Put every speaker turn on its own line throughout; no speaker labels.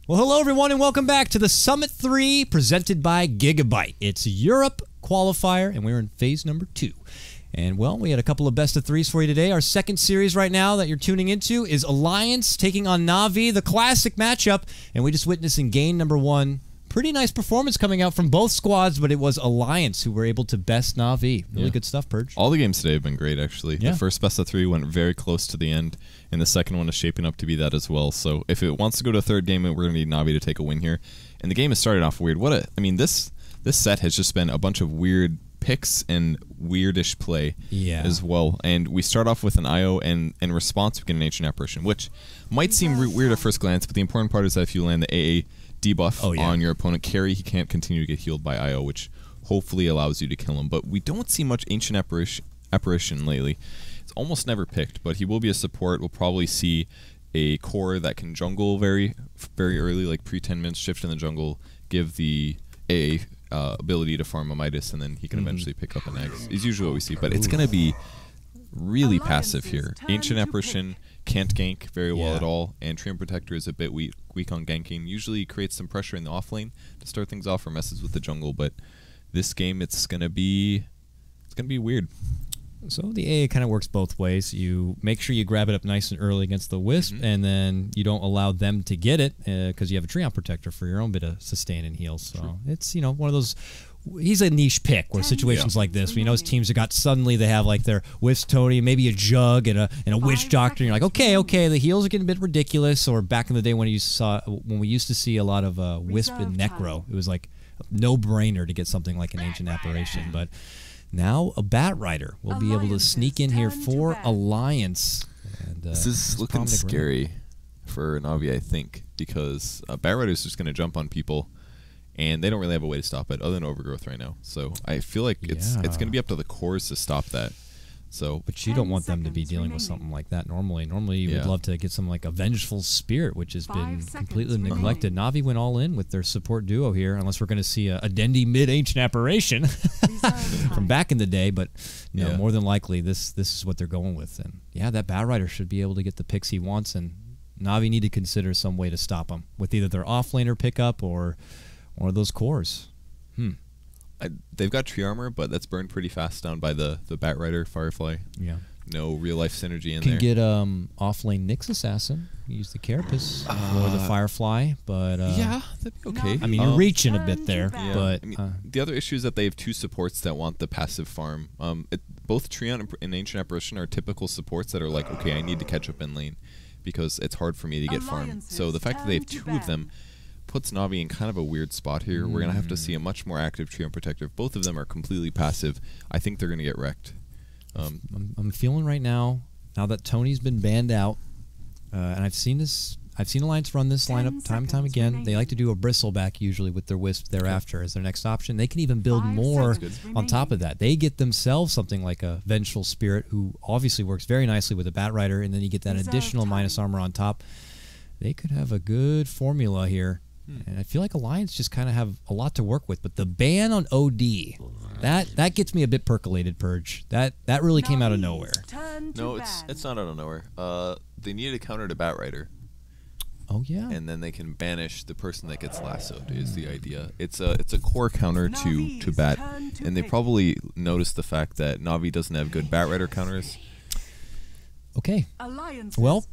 Well, hello everyone and welcome back to the Summit 3 presented by Gigabyte. It's Europe qualifier and we're in phase number 2. And well, we had a couple of best of threes for you today. Our second series right now that you're tuning into is Alliance taking on Navi, the classic matchup. And we just witnessed in game number 1, pretty nice performance coming out from both squads, but it was Alliance who were able to best Navi. Really good stuff, Purge.
All the games today have been great, actually.
Yeah.
The first best of 3 went very close to the end, and the second one is shaping up to be that as well. So if it wants to go to a third game, we're going to need Navi to take a win here. And the game has started off weird. This set has just been a bunch of weird picks and weirdish play as well. And we start off with an IO, and in response we get an Ancient Apparition, which might seem weird at first glance, but the important part is that if you land the AA debuff on your opponent carry, he can't continue to get healed by IO, which hopefully allows you to kill him. But we don't see much Ancient Apparition lately. It's almost never picked, but he will be a support. We'll probably see a core that can jungle very early, like pre-10 minutes shift in the jungle, give the AA ability to farm a Midas, and then he can eventually pick up an Eggs. Is usually what we see, but it's going to be really passive here. Ancient Apparition can't gank very well at all, and Treant Protector is a bit weak on ganking. Usually creates some pressure in the off lane to start things off or messes with the jungle, but this game it's gonna be weird.
So the AA kind of works both ways. You make sure you grab it up nice and early against the Wisp, and then you don't allow them to get it because you have a Treant Protector for your own bit of sustain and heal. So it's, you know, one of those. He's a niche pick where situations like this, we know his teams have got suddenly they have like their Wisp Tony, maybe a Jug and a Witch Doctor, and you're like, okay, the heals are getting a bit ridiculous. Or back in the day when we used to see a lot of Wisp and Necro, it was like no brainer to get something like an Ancient Apparition. But now a Bat Rider will be able to sneak in here for Alliance. And,
this is looking scary for Navi, I think, because Bat Rider is just going to jump on people, and they don't really have a way to stop it other than Overgrowth right now. So I feel like it's going to be up to the cores to stop that. So,
but you don't want them to be dealing with something like that normally. Normally you would love to get something like a Vengeful Spirit, which has been completely neglected. Navi went all in with their support duo here, unless we're going to see a Dendi mid-Ancient Apparition from back in the day. But no, more than likely this is what they're going with. And yeah, that Bat Rider should be able to get the picks he wants, and Navi need to consider some way to stop him with either their offlaner pickup or one of those cores.
They've got tree armor, but that's burned pretty fast down by the Bat Rider Firefly. Yeah. No real life synergy in there.
Can get offlane Nyx Assassin. Use the Carapace or the Firefly, but
yeah, that'd be okay.
I mean, you're reaching a bit there, but
I mean, the other issue is that they have 2 supports that want the passive farm. Both Treant and Ancient Apparition are typical supports that are like, okay, I need to catch up in lane because it's hard for me to get farm. So the fact that they have 2 of them puts Navi in kind of a weird spot here. We're going to have to see a much more active Treant Protector. If both of them are completely passive, I think they're going to get wrecked.
I'm feeling right now that Tony's been banned out, and I've seen Alliance run this lineup time and time again. They like to do a Bristleback usually with their Wisp thereafter as their next option. They can even build more on top of that. They get themselves something like a Vengeful Spirit, who obviously works very nicely with a Bat Rider, and then you get that additional minus armor on top. They could have a good formula here. And I feel like Alliance just kind of have a lot to work with, but the ban on OD, that gets me a bit percolated, Purge. That really came out of nowhere.
No, it's not out of nowhere. They needed a counter to Bat Rider.
Oh yeah.
And then they can banish the person that gets lassoed is the idea. It's a core counter to Bat, and they probably noticed the fact that Navi doesn't have good Bat Rider counters.
Okay. Well,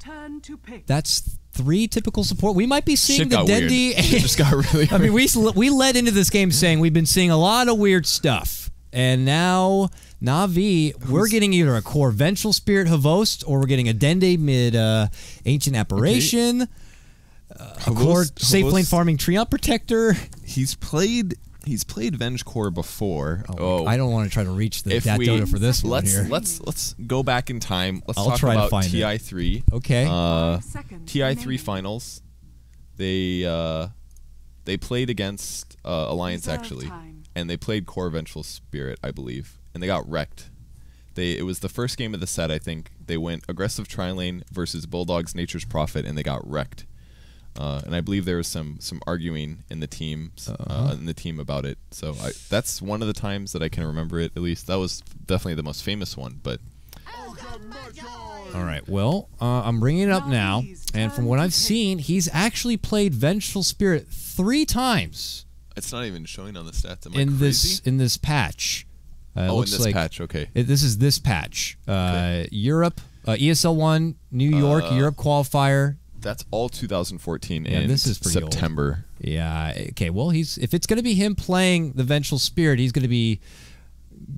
that's 3 typical support. We might be seeing the Dendi.
It just got really
I mean, we led into this game saying we've been seeing a lot of weird stuff, and now Navi, we're getting either a core Vengeful Spirit Havost, or we're getting a Dendi mid Ancient Apparition, a core safe lane farming Treant Protector.
He's played Venge Core before.
I don't want to try to reach that Dota for this one here.
Let's go back in time. Let's
talk
about TI3.
Okay.
TI3 finals. They played against Alliance actually, and they played Core Vengeful Spirit, I believe, and they got wrecked. It was the first game of the set, I think. They went aggressive tri-lane versus Bulldog's Nature's Prophet, and they got wrecked. And I believe there was some arguing in the team about it. So that's one of the times that I can remember it. At least that was definitely the most famous one. But
All right, well, I'm bringing it up now, and from what I've seen, he's actually played Vengeful Spirit 3 times.
It's not even showing on the stats. Am I
in
crazy?
this patch.
Oh, in this patch, okay.
This is this patch.
Okay.
Europe, ESL 1, New York, Europe qualifier.
That's all 2014
Yeah,
in
this is pretty
September.
Old. Yeah, okay, well, if it's going to be him playing the Vengeful Spirit, he's going to be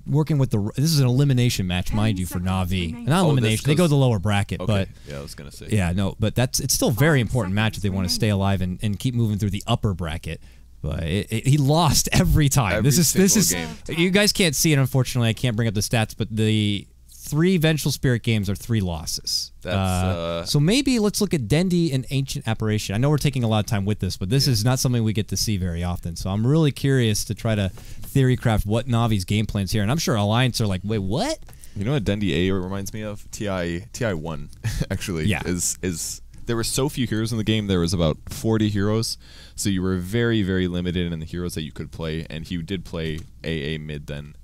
working with this is an elimination match, mind you, for Navi. Not elimination, they go to the lower bracket,
okay.
but
yeah, I was going to say.
Yeah, no, but it's still a very important match if they want to stay alive and keep moving through the upper bracket. But he lost every time. This is
game.
You guys can't see it, unfortunately. I can't bring up the stats, but the 3 Vengeful Spirit games are 3 losses.
That's
so maybe let's look at Dendi and Ancient Apparition. I know we're taking a lot of time with this, but this is not something we get to see very often. So I'm really curious to try to theory craft what Navi's game plan's here. And I'm sure Alliance are like, wait, what?
You know what Dendi A reminds me of? TI1 actually.
Yeah.
Is there were so few heroes in the game. There was about 40 heroes, so you were very, very limited in the heroes that you could play. And he did play AA mid then,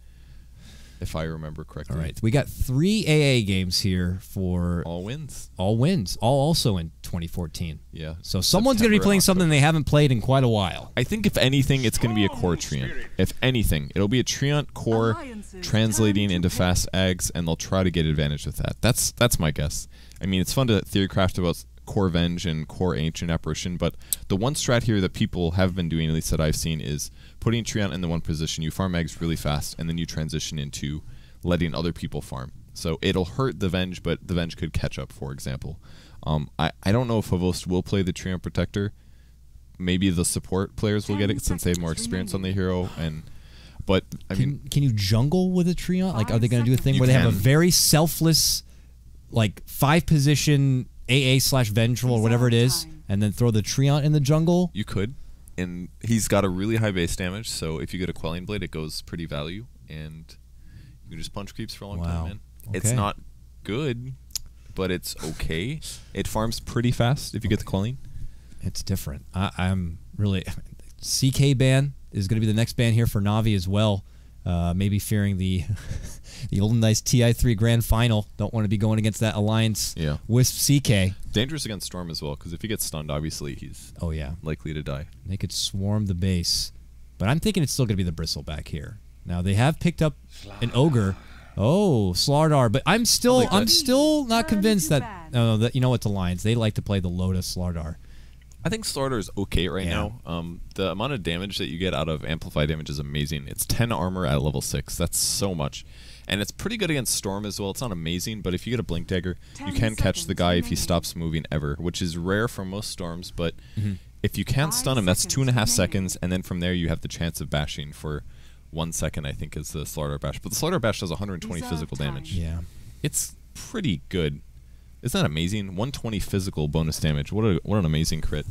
if I remember correctly.
All right, we got 3 AA games here for
all wins.
All wins, all also in 2014.
Yeah.
So someone's going to be playing something they haven't played in quite a while.
I think if anything, it's going to be a core Treant. If anything, it'll be a Treant core translating into fast ags, and they'll try to get advantage with that. That's my guess. I mean, it's fun to theory craft about core Venge and core Ancient Apparition, but the one strat here that people have been doing, at least that I've seen, is putting Treant in the one position, you farm eggs really fast, and then you transition into letting other people farm. So it'll hurt the Venge, but the Venge could catch up, for example. I don't know if Havost will play the Treant Protector. Maybe the support players will get it since they have more experience on the hero. But I mean,
can you jungle with a Treant? Like, are they going to do a thing
You
where they have a
can.
very selfless, like 5-position AA/Vengeful or whatever it is, and then throw the Treant in the jungle?
You could. And he's got a really high base damage, so if you get a Quelling Blade, it goes pretty value, and you can just punch creeps for a long time, man.
Okay.
It's not good, but it's okay. It farms pretty fast if you get the Quelling.
It's different. I'm really... CK ban is going to be the next ban here for Navi as well. Maybe fearing the the old nice TI3 Grand Final. Don't want to be going against that Alliance Wisp CK.
Dangerous against Storm as well, because if he gets stunned, obviously he's likely to die.
They could swarm the base. But I'm thinking it's still going to be the Bristleback here. Now, they have picked up an Ogre. Oh, Slardar. But I'm still not convinced that... No, that you know what's Alliance. They like to play the Lotus Slardar.
I think Slardar is okay right now. The amount of damage that you get out of Amplify damage is amazing. It's 10 armor at level 6. That's so much. And it's pretty good against Storm as well. It's not amazing, but if you get a Blink Dagger, you can catch the guy if he stops moving ever, which is rare for most Storms, but if you can't stun him, that's 2.5 seconds, and then from there you have the chance of bashing for 1 second, I think, is the Slardar Bash. But the Slardar Bash does 120 physical damage.
Yeah.
It's pretty good. Isn't that amazing? 120 physical bonus damage. What an amazing crit.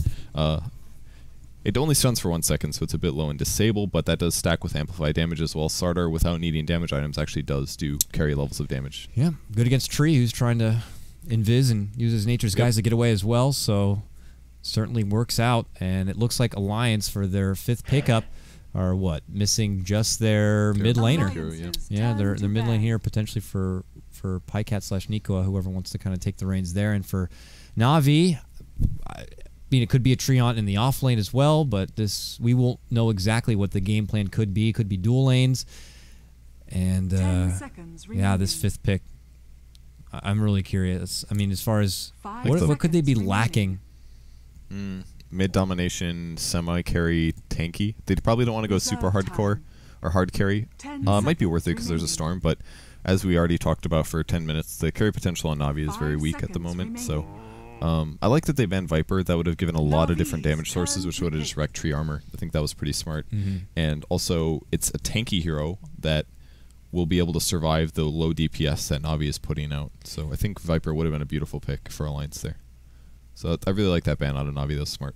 It only stuns for 1 second, so it's a bit low and disable, but that does stack with Amplify damage as well. Slardar, without needing damage items, actually does do carry levels of damage.
Yeah, good against Tree, who's trying to invis and uses Nature's Guys to get away as well, so certainly works out. And it looks like Alliance for their 5th pickup are what? Missing just their mid laner. Yeah, their mid lane here potentially for Pycat/Nikoa, whoever wants to kind of take the reins there. And for Navi, I mean, it could be a Treant in the off lane as well, but we won't know exactly what the game plan could be. It could be dual lanes. And yeah, this 5th pick, I'm really curious. I mean, as far as what could they be lacking?
Mid domination, semi carry, tanky. They probably don't want to go super hardcore or hard carry. Might be worth it because there's a Storm, but as we already talked about for 10 minutes, the carry potential on Navi is very weak at the moment. So I like that they banned Viper. That would have given a lot of different damage sources, which would have just wrecked Tree Armor. I think that was pretty smart. And also, it's a tanky hero that will be able to survive the low DPS that Navi is putting out. So I think Viper would have been a beautiful pick for Alliance there. So I really like that ban out of Navi. That was smart.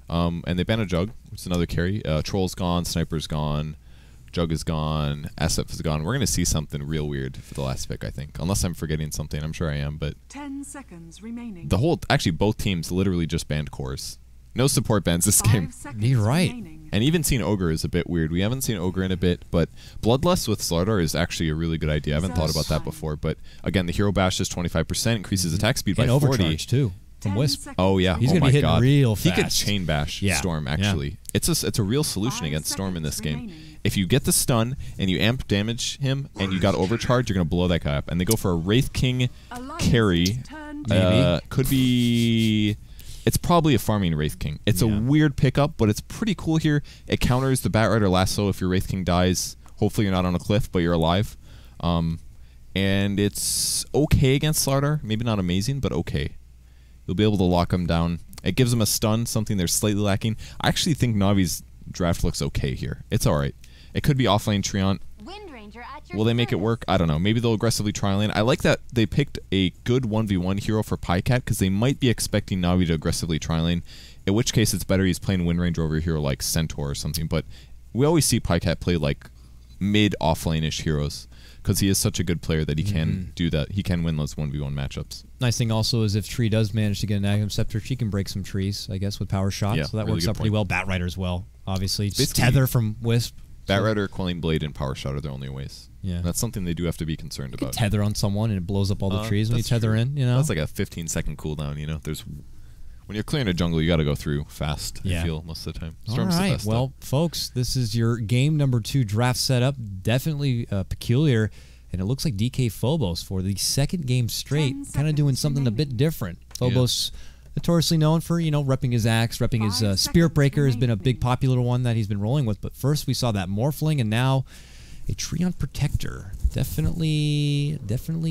And they banned a Jug, which is another carry. Troll's gone, Sniper's gone, Jug is gone, SF is gone. We're going to see something real weird for the last pick, I think. Unless I'm forgetting something. I'm sure I am, but...
10 seconds remaining.
Actually, both teams literally just banned cores. No support bans this game.
You're right.
And even seeing Ogre is a bit weird. We haven't seen Ogre in a bit, but Bloodlust with Slardar is actually a really good idea. I haven't thought about that before. But again, the Hero Bash is 25%, increases attack speed by 40.
Overcharge too from Wisp.
Oh yeah,
he's gonna be hitting real fast.
He could chain bash Storm actually. It's a real solution against Storm in this game. If you get the stun and you amp damage him and you got overcharge, you're gonna blow that guy up. And they go for a Wraith King carry. Could be. It's probably a farming Wraith King. It's a weird pickup, but it's pretty cool here. It counters the Batrider lasso if your Wraith King dies. Hopefully you're not on a cliff, but you're alive. And it's okay against Slardar. Maybe not amazing, but okay. You'll be able to lock him down. It gives him a stun, something they're slightly lacking. I actually think Navi's draft looks okay here. It's alright. It could be offlane Treant. Will they make it work? I don't know. Maybe they'll aggressively try lane. I like that they picked a good 1v1 hero for Pycat because they might be expecting Navi to aggressively try lane, in which case it's better he's playing Wind Ranger over a hero like Centaur or something. But we always see Pycat play like mid offlane-ish heroes because he is such a good player that he can do that. He can win those 1v1 matchups.
Nice thing also is if Tree does manage to get an Agnum Scepter, she can break some trees, I guess, with Power Shot.
Yeah,
so that
really
works out pretty well. Batrider as well, obviously. Just
Basically,
Tether from Wisp.
Batrider, Quelling Blade, and Power Shot are their only ways.
Yeah,
that's something they do have to be concerned about.
Tether on someone and it blows up all the trees when you tether in. You know,
that's like a 15-second cooldown. You know, when you're clearing a jungle, you got to go through fast. I feel most of the time. Storm's
all right,
the best,
well, folks, this is your game number 2 draft setup. Definitely peculiar, and it looks like DK Phobos for the second game straight, kind of doing something a bit different. Phobos. Notoriously known for, repping his axe, repping his Spirit Breaker has been a big popular one that he's been rolling with. But first we saw that Morphling, and now a Treant Protector. Definitely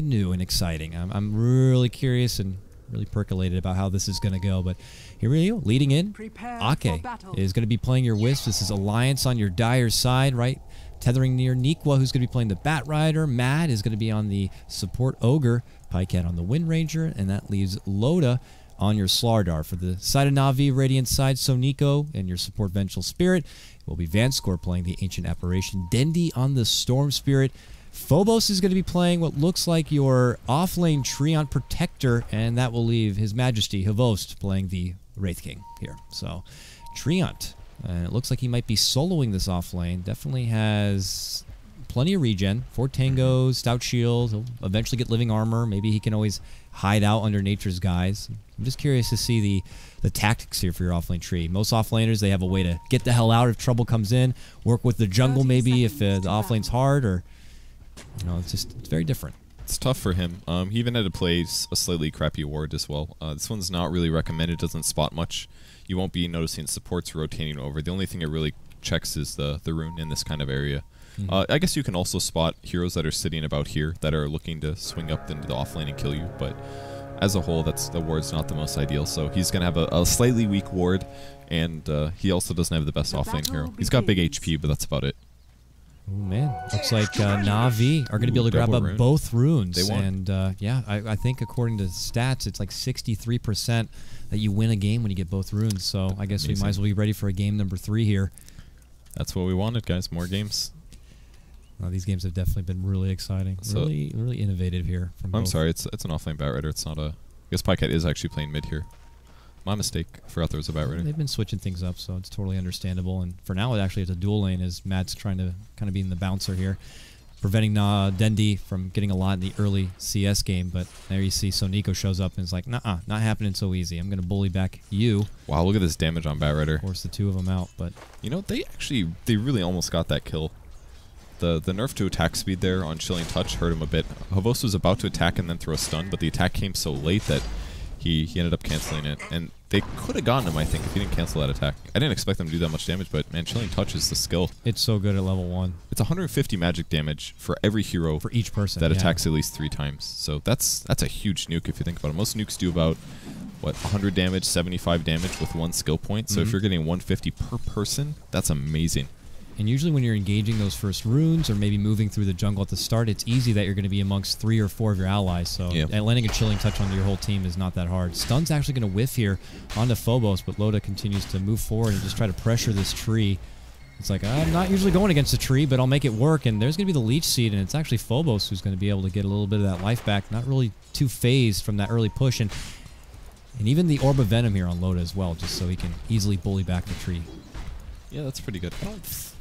new and exciting. I'm really curious and really percolated about how this is going to go. But here we go. Leading in, Ake is going to be playing your Wisp. This is Alliance on your Dire side, right? Tethering near Nikwa, who's going to be playing the Batrider. Mad is going to be on the support Ogre. Pycat on the Wind Ranger. And that leaves Loda on your Slardar. For the side of Navi, Radiant side, Soniko, and your support Vengeful Spirit will be Vanscore playing the Ancient Apparition. Dendi on the Storm Spirit. Phobos is going to be playing what looks like your offlane Treant Protector, and that will leave His Majesty Havost playing the Wraith King here. So, Treant, and it looks like he might be soloing this offlane. Definitely has plenty of regen, 4 tangos, stout shield. He'll eventually get living armor. Maybe he can always hide out under nature's guise. I'm just curious to see the tactics here for your offlane tree. Most offlaners, they have a way to get the hell out if trouble comes in. Work with the jungle maybe if the offlane's hard, or it's very different.
It's tough for him. He even had to play a slightly crappy ward as well. This one's not really recommended. Doesn't spot much. You won't be noticing supports rotating over. The only thing it really checks is the rune in this kind of area. I guess you can also spot heroes that are sitting about here that are looking to swing up into the offlane and kill you, but as a whole, the ward's not the most ideal, so he's going to have a slightly weak ward, and he also doesn't have the best offlane hero. He's got big HP, but that's about it.
Oh man, looks like Navi are going to be able to grab up both runes.
They won.
And I think according to stats, it's like 63% that you win a game when you get both runes, so I guess we might as well be ready for a game number 3 here.
That's what we wanted, guys, more games.
These games have definitely been really exciting, really innovative here.
I'm sorry, it's an offlane Batrider. It's not a. I guess Pycat is actually playing mid here. My mistake. I forgot there was a Batrider.
They've been switching things up, so it's totally understandable. And for now, it actually is a dual lane as Matt's trying to kind of be in the bouncer here, preventing Dendi from getting a lot in the early CS game. But there you see Soniko shows up and is like, nah, not happening so easy. I'm going to bully back you.
Wow, look at this damage on Batrider.
Force the 2 of them out. But
they really almost got that kill. The nerf to attack speed there on Chilling Touch hurt him a bit. Havost was about to attack and then throw a stun, but the attack came so late that he ended up canceling it. And they could have gotten him, I think, if he didn't cancel that attack. I didn't expect them to do that much damage, but man, Chilling Touch is the skill.
It's so good at level 1.
It's 150 magic damage for every hero
for each person
that attacks at least 3 times. So that's a huge nuke if you think about it. Most nukes do about 100 damage, 75 damage with 1 skill point. So if you're getting 150 per person, that's amazing.
And usually when you're engaging those first runes or maybe moving through the jungle at the start, it's easy that you're going to be amongst 3 or 4 of your allies. So landing a Chilling Touch onto your whole team is not that hard. Stun's actually going to whiff here onto Phobos, but Loda continues to move forward and just try to pressure this tree. It's like, I'm not usually going against a tree, but I'll make it work. And there's going to be the Leech Seed, and it's actually Phobos who's going to be able to get a little bit of that life back. Not really too phased from that early push. And And even the Orb of Venom here on Loda as well, just so he can easily bully back the tree.
Yeah, that's pretty good.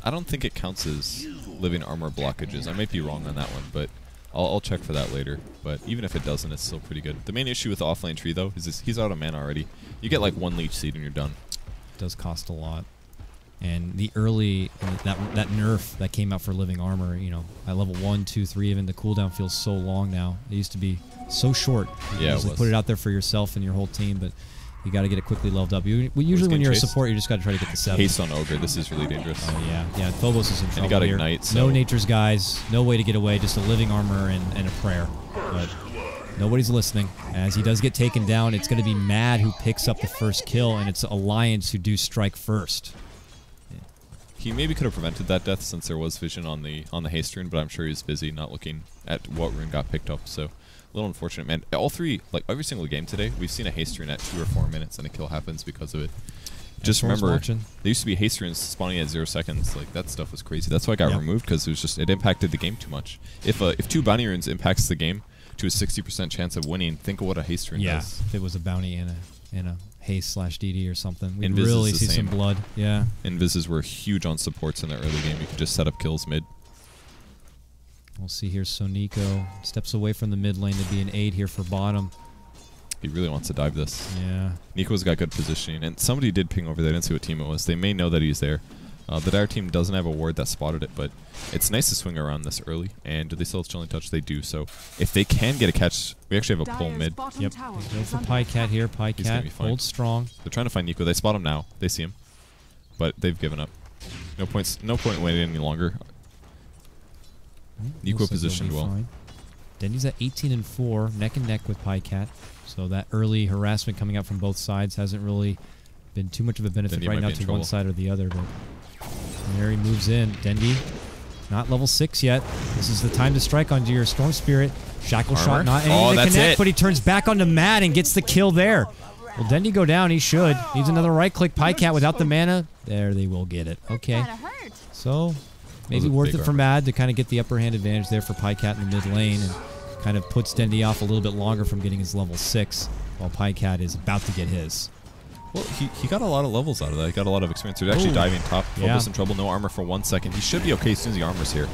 I don't think it counts as living armor blockages. I might be wrong on that one, but I'll check for that later. But even if it doesn't, it's still pretty good. The main issue with the offlane tree, though, is he's out of mana already. You get like 1 leech seed and you're done.
It does cost a lot. And the early, that nerf that came out for living armor, you know, at level 1, 2, 3, even the cooldown feels so long now. It used to be so short. You usually put it out there for yourself and your whole team, but you got to get it quickly leveled up. Usually when you're a support, you just got to try to get the 7.
Haste on Ogre. This is really dangerous.
Oh, yeah. Yeah, Phobos is in trouble
and he got
here.
Ignite, so.
No Nature's Guys. No way to get away. Just a living armor and a prayer. But nobody's listening. As he does get taken down, it's going to be Mad who picks up the first kill, and it's Alliance who do strike first.
He maybe could have prevented that death since there was vision on the haste rune, but I'm sure he was busy not looking at what rune got picked up. So a little unfortunate, man. All three, like every single game today, we've seen a haste rune at 2 or 4 minutes, and a kill happens because of it. Just remember, there used to be haste runes spawning at 0 seconds. Like that stuff was crazy. That's why it got removed, because it impacted the game too much. If 2 bounty runes impacts the game to a 60% chance of winning, think of what a haste rune does.
If it was a bounty and a haste / DD or something, we'd really see some blood. Yeah.
Invises were huge on supports in the early game. You could just set up kills mid.
We'll see here. So Nico steps away from the mid lane to be an aid here for bottom.
He really wants to dive this.
Yeah.
Nico's got good positioning, and somebody did ping over there. I didn't see what team it was. They may know that he's there. The Dire team doesn't have a ward that spotted it, but it's nice to swing around this early. And do they still have Chilling Touch? They do. So if they can get a catch, we actually have a pull mid.
Yep. Go for Pycat here. Pycat holds strong.
They're trying to find Nico. They spot him now. They see him, but they've given up. No point waiting any longer. Nico positioned well.
Fine. Dendy's at 18 and 4, neck and neck with Pycat. So that early harassment coming out from both sides hasn't really been too much of a benefit right now to one side or the other. But Mary moves in. Dendy, not level 6 yet. This is the time to strike onto your Storm Spirit. Shackle shot, not anything to connect, but he turns back onto Mad and gets the kill there. Will Dendy go down? He should. Needs another right-click. Pycat without the mana. There, they will get it. Okay. So maybe worth it for Mad to kind of get the upper hand advantage there for Pycat in the mid lane, and kind of puts Dendy off a little bit longer from getting his level 6, while Pycat is about to get his.
Well, he got a lot of levels out of that. He got a lot of experience. They're actually diving top. Phobos in trouble. No armor for 1 second. He should be okay as soon as the armor's here.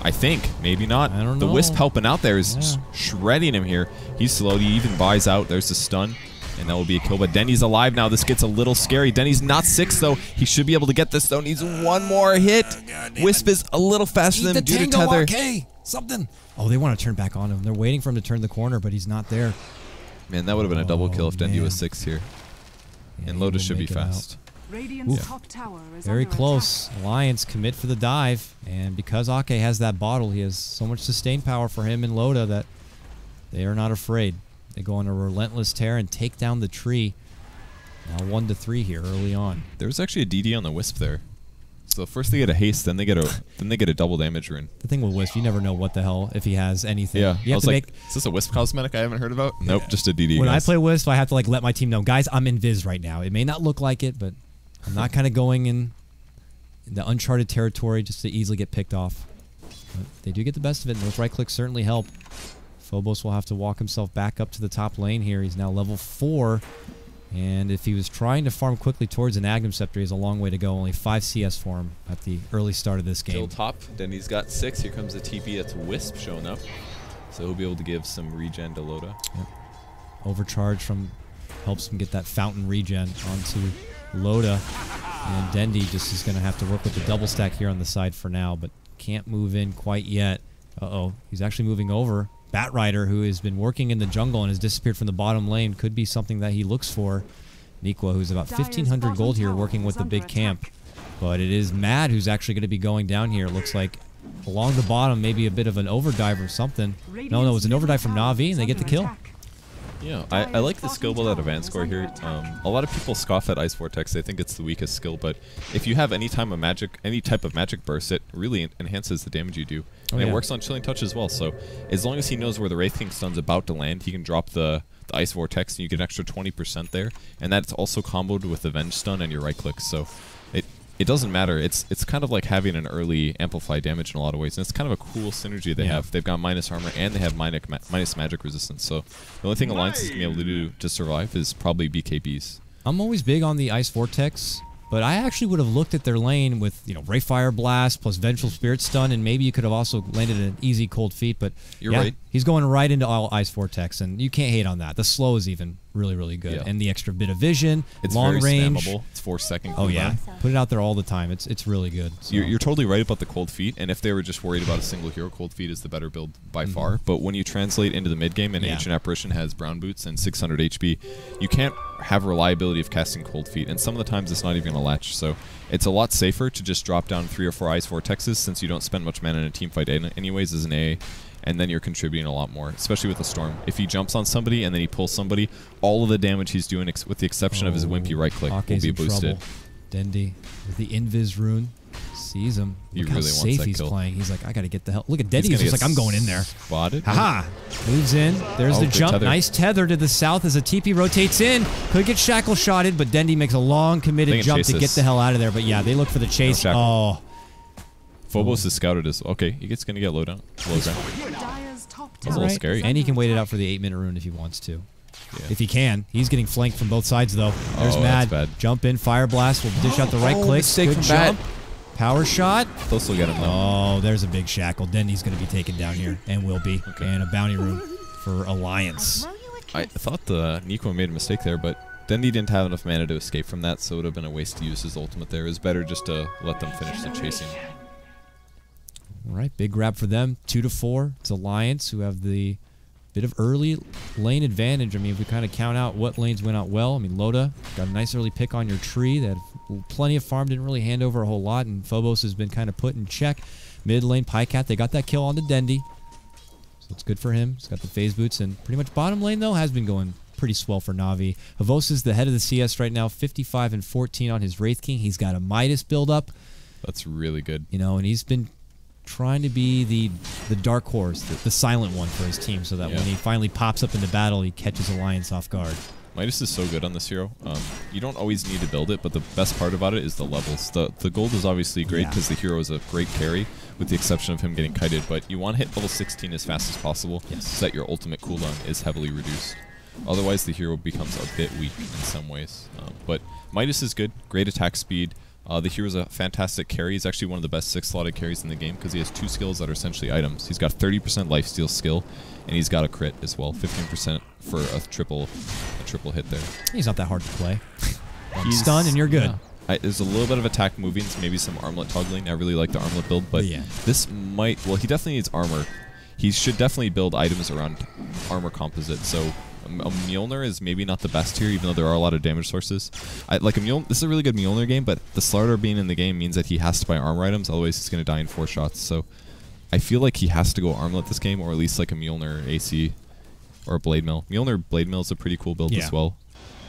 I think. Maybe not.
I don't know.
The Wisp helping out there is shredding him here. He's slow. He even buys out. There's the stun. And that will be a kill. But Denny's alive now. This gets a little scary. Denny's not 6, though. He should be able to get this, though. Needs 1 more hit. Wisp is a little faster than him due to tether.
Okay, something. Oh, they want to turn back on him. They're waiting for him to turn the corner, but he's not there.
Man, that would have been a double kill if Dendy was 6 here.
Yeah,
and Lotus should be fast.
Top tower is
very close. Alliance commit for the dive. And because Ake has that bottle, he has so much sustained power for him and Loda that they are not afraid. They go on a relentless tear and take down the tree. Now 1-3 here early on.
There was actually a DD on the Wisp there. So first they get a haste, then they get a double damage rune.
The thing with Wisp, you never know what the hell if he has anything.
Yeah,
you have to make.
Is this a Wisp cosmetic I haven't heard about? Nope, just a DD.
When I play Wisp, I have to let my team know, guys, I'm in Viz right now. It may not look like it, but I'm not kind of going in the uncharted territory just to easily get picked off. But they do get the best of it, and those right clicks certainly help. Phobos will have to walk himself back up to the top lane here. He's now level 4. And if he was trying to farm quickly towards an Agnum Scepter, he has a long way to go. Only 5 CS for him at the early start of this game.
Kill top. Then he's got 6. Here comes the TP. That's Wisp showing up. So he'll be able to give some regen to Loda.
Yep. Overcharge helps him get that fountain regen onto Loda. And Dendy just is going to have to work with the double stack here on the side for now, but can't move in quite yet. Uh-oh. He's actually moving over. Batrider, who has been working in the jungle and has disappeared from the bottom lane, could be something that he looks for. Niqua, who's about 1,500 gold here, working with the big camp. But it is Mad who's actually going to be going down here. It looks like along the bottom, maybe a bit of an overdive or something. No, it was an overdive from Navi, and they get the kill.
Yeah, I like the skill build out of Van score here. A lot of people scoff at Ice Vortex. They think it's the weakest skill, but if you have any type of magic burst, it really enhances the damage you do. And it works on Chilling Touch as well, so as long as he knows where the Wraith King stun's about to land, he can drop the Ice Vortex and you get an extra 20% there. And that's also comboed with the Venge stun and your right click, so it doesn't matter. It's kind of like having an early amplify damage in a lot of ways, and it's kind of a cool synergy they have. They've got minus armor and they have minus magic resistance. So the only thing Alliance is gonna be able to do to survive is probably BKBs.
I'm always big on the Ice Vortex, but I actually would have looked at their lane with, you know, Ray Fire Blast plus Vengeful Spirit Stun, and maybe you could have also landed an easy Cold Feet, but
You're right.
He's going right into all Ice Vortex, and you can't hate on that. The slow is even really, really good. And the extra bit of vision,
it's
long
very
range.
spammable. It's 4-second cooldown.
Oh yeah, put it out there all the time. It's really good. So.
You're totally right about the Cold Feet, and if they were just worried about a single hero, Cold Feet is the better build by far. But when you translate into the mid game, and Ancient Apparition has Brown Boots and 600 HP, you can't have reliability of casting Cold Feet, and some of the times it's not even gonna latch. So it's a lot safer to just drop down 3 or 4 Ice Vortexes, since you don't spend much mana in a team fight anyways as an AA, and then you're contributing a lot more, especially with the Storm. If he jumps on somebody and then he pulls somebody, all of the damage he's doing, with the exception of his wimpy right click, will be boosted.
Dendy with the Invis rune sees him.
He
Look
really
how
wants
safe
that
he's
kill.
playing. He's like, I gotta get the hell. Look at Dendy. He's just like, I'm going in there.
Spotted.
Haha. Moves in. There's the jump.
Tether.
Nice tether to the south as a TP rotates in. Could get shackle shotted, but Dendy makes a long committed jump to get the hell out of there. But yeah, they look for the chase.
No Phobos is scouted as okay. He's gonna get low down. Low down.
Dire's top
That's a little scary.
And he can wait it out for the 8-minute rune if he wants to. If he can. He's getting flanked from both sides, though. There's Mad.
That's bad.
Jump in. Fire Blast will dish out the right click.
Mistake
Good
from
jump. Power shot.
Close will get him, though.
Oh, there's a big shackle. Dendy's going to be taken down here, and will be. And a bounty rune for Alliance.
I thought the Nico made a mistake there, but Dendy didn't have enough mana to escape from that, so it would have been a waste to use his ultimate there. It was better just to let them finish the chasing.
All right, big grab for them. 2-4. It's Alliance who have the bit of early lane advantage. I mean, if we kind of count out what lanes went out well, I mean, Loda got a nice early pick on your tree. They had plenty of farm, didn't really hand over a whole lot, and Phobos has been kind of put in check. Mid lane, Pycat, they got that kill on the Dendy. So it's good for him. He's got the phase boots, and pretty much bottom lane, though, has been going pretty swell for Navi. Havos is the head of the CS right now, 55-14 on his Wraith King. He's got a Midas build up.
That's really good.
You know, and he's been trying to be the dark horse, the silent one for his team, so that when he finally pops up into battle, he catches Alliance off guard.
Midas is so good on this hero. You don't always need to build it, but the best part about it is the levels. The gold is obviously great because the hero is a great carry, with the exception of him getting kited, but you want to hit level 16 as fast as possible so that your ultimate cooldown is heavily reduced. Otherwise, the hero becomes a bit weak in some ways. But Midas is good, great attack speed. The hero's a fantastic carry. He's actually one of the best 6-slotted carries in the game because he has 2 skills that are essentially items. He's got 30% lifesteal skill, and he's got a crit as well, 15% for a triple hit there.
He's not that hard to play. He's stunned, and you're good.
There's a little bit of attack movings, maybe some armlet toggling. I really like the armlet build, but this might... Well, he definitely needs armor. He should definitely build items around armor composite, so... A Mjolnir is maybe not the best here, even though there are a lot of damage sources. This is a really good Mjolnir game, but the starter being in the game means that he has to buy armor items, otherwise he's going to die in 4 shots. So I feel like he has to go armlet this game, or at least like a Mjolnir AC or a Blade Mill. Mjolnir Blade Mill is a pretty cool build as well.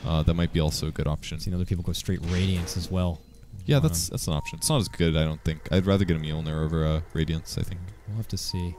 That might be also a good option.
I've seen other people go straight Radiance as well.
Yeah, that's an option. It's not as good, I don't think. I'd rather get a Mjolnir over Radiance, I think.
We'll have to see.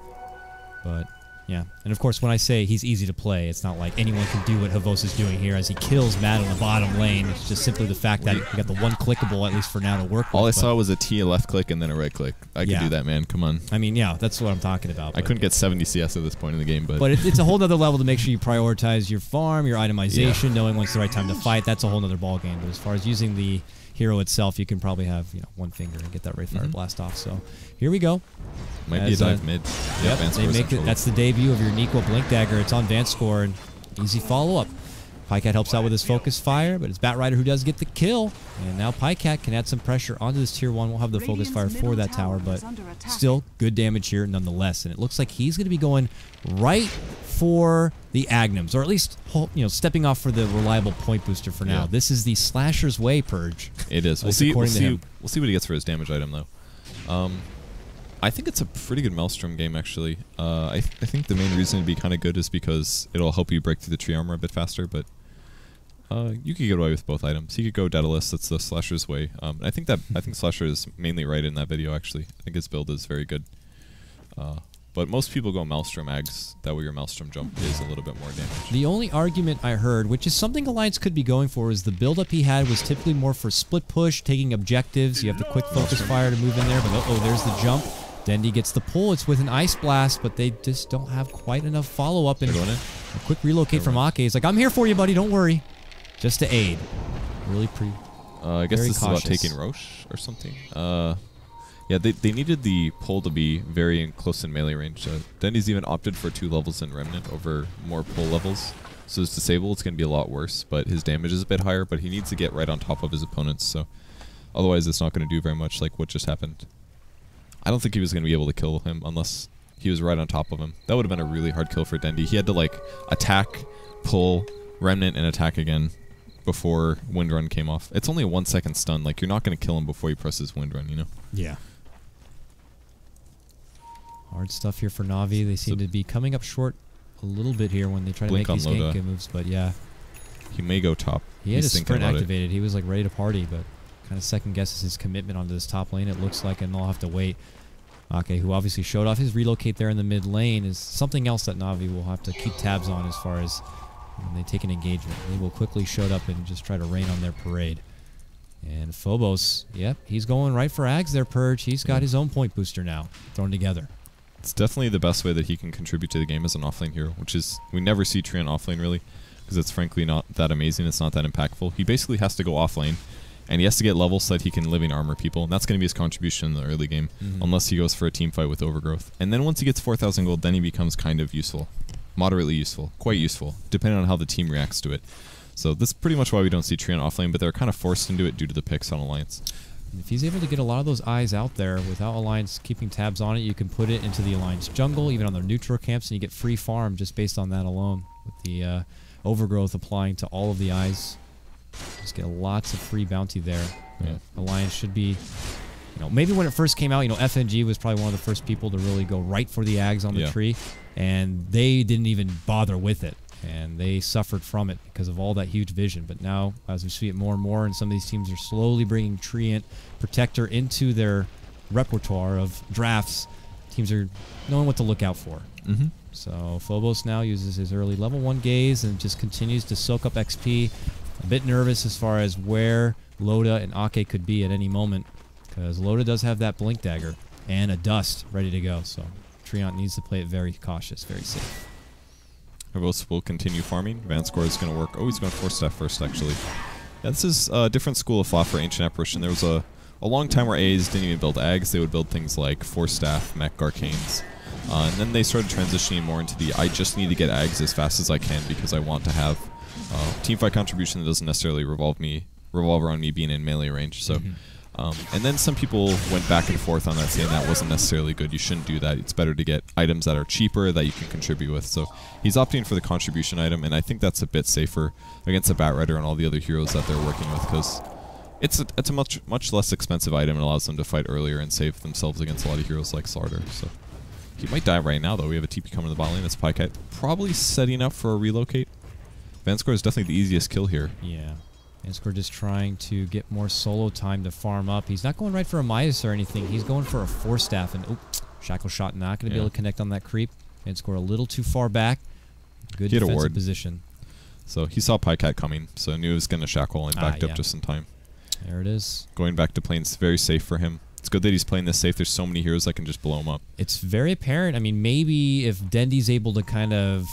But... yeah, and of course when I say he's easy to play, it's not like anyone can do what Havos is doing here as he kills Matt on the bottom lane. It's just simply the fact that he got the one clickable, at least for now, to work with.
All I saw was a T, a left click, and then a right click. I could do that, man. Come on.
I mean, yeah, that's what I'm talking about.
I couldn't get 70 CS at this point in the game, but...
But it's a whole nother level to make sure you prioritize your farm, your itemization, knowing when's the right time to fight. That's a whole nother ballgame. But as far as using the hero itself, you can probably have one finger and get that Wraith Fire Blast off. So here we go.
Might be a dive mid.
Yep, they make it. That's the debut of your Nico Blink Dagger. It's on Vance score and easy follow-up. Pycat helps out with his Focus Fire, but it's Batrider who does get the kill. And now Pycat can add some pressure onto this Tier 1. We'll have the Focus Fire for that tower, but still good damage here nonetheless. And it looks like he's going to be going right for the Agnums, or at least stepping off for the reliable point booster for now. This is the Slasher's way, Purge.
It is. We'll see what he gets for his damage item, though. I think it's a pretty good Maelstrom game, actually. I think the main reason it'd be kind of good is because it'll help you break through the tree armor a bit faster, but you could get away with both items. He could go Daedalus, that's the Slasher's way. I think Slasher is mainly right in that video, actually. I think his build is very good. But most people go Maelstrom Ags. That way your Maelstrom jump is a little bit more damage.
The only argument I heard, which is something Alliance could be going for, is the build-up he had was typically more for split push, taking objectives. You have the quick focus fire to move in there, but uh-oh, there's the jump. Dendy gets the pull. It's with an Ice Blast, but they just don't have quite enough follow-up. And a quick relocate from Ake. He's like, I'm here for you, buddy. Don't worry. Just to aid. Really pretty.
I guess this
cautious.
is about taking Roche or something. Yeah, they needed the pull to be very close in melee range. Dendy's even opted for 2 levels in Remnant over more pull levels. So his disable, it's going to be a lot worse, but his damage is a bit higher, but he needs to get right on top of his opponents, so otherwise it's not going to do very much like what just happened. I don't think he was going to be able to kill him unless he was right on top of him. That would have been a really hard kill for Dendy. He had to like attack, pull, Remnant, and attack again before Wind Run came off. It's only a 1-second stun. Like, you're not going to kill him before he presses Wind Run, you know?
Yeah. Hard stuff here for Navi. They seem to be coming up short a little bit here when they try to make these gank moves, but yeah.
He may go top.
He had his sprint activated. He was like ready to party, but kind of second guesses his commitment onto this top lane, it looks like, and they'll have to wait. Ake, who obviously showed off his relocate there in the mid lane, is something else that Navi will have to keep tabs on as far as when they take an engagement. They will quickly show up and just try to rain on their parade. And Phobos, yep, he's going right for Ags there, Purge. He's got his own point booster now thrown together.
It's definitely the best way that he can contribute to the game as an offlane hero, which is, we never see Tree on offlane really, because it's frankly not that amazing, it's not that impactful. He basically has to go offlane, and he has to get levels so that he can living armor people, and that's going to be his contribution in the early game, unless he goes for a team fight with Overgrowth. And then once he gets 4,000 gold, then he becomes kind of useful. Moderately useful. Quite useful, depending on how the team reacts to it. So this is pretty much why we don't see Tree on offlane, but they're kind of forced into it due to the picks on Alliance.
If he's able to get a lot of those eyes out there without Alliance keeping tabs on it, you can put it into the Alliance jungle, even on their neutral camps, and you get free farm just based on that alone, with the Overgrowth applying to all of the eyes. Just get lots of free bounty there.
Yeah.
Alliance should be, you know, maybe when it first came out, you know, FNG was probably one of the first people to really go right for the Ags on the tree, and they didn't even bother with it. And they suffered from it because of all that huge vision. But now, as we see it more and more, and some of these teams are slowly bringing Treant Protector into their repertoire of drafts, teams are knowing what to look out for. So Phobos now uses his early level 1 gaze and just continues to soak up XP. A bit nervous as far as where Loda and Ake could be at any moment, because Loda does have that Blink Dagger and a Dust ready to go. So Treant needs to play it very cautious, very safe.
Phobos will continue farming. Vanscore is going to work. Oh, he's going 4-staff first, actually. Yeah, this is a different school of thought for Ancient Apparition. There was a long time where A's didn't even build Ags. They would build things like 4-staff, Mech Arcanes. And then they started transitioning more into the, I just need to get Ags as fast as I can because I want to have teamfight contribution that doesn't necessarily revolve around me being in melee range. So, and then some people went back and forth on that, saying that wasn't necessarily good. You shouldn't do that. It's better to get items that are cheaper that you can contribute with. So he's opting for the contribution item, and I think that's a bit safer against the Batrider and all the other heroes that they're working with, because it's a much less expensive item and allows them to fight earlier and save themselves against a lot of heroes like Slardar. So he might die right now, though. We have a TP coming to the bot lane. That's Pycat, probably setting up for a relocate. Vanscore is definitely the easiest kill here.
Yeah. Vanscore just trying to get more solo time to farm up. He's not going right for a Midas or anything. He's going for a 4-staff, and Shackle Shot not going to be able to connect on that creep. Vanscore a little too far back. Good defensive position.
So he saw Pycat coming, so knew he was going to Shackle and backed up just in time.
There it is.
Going back to playing very safe for him. It's good that he's playing this safe. There's so many heroes that can just blow him up.
It's very apparent. I mean, maybe if Dendy's able to kind of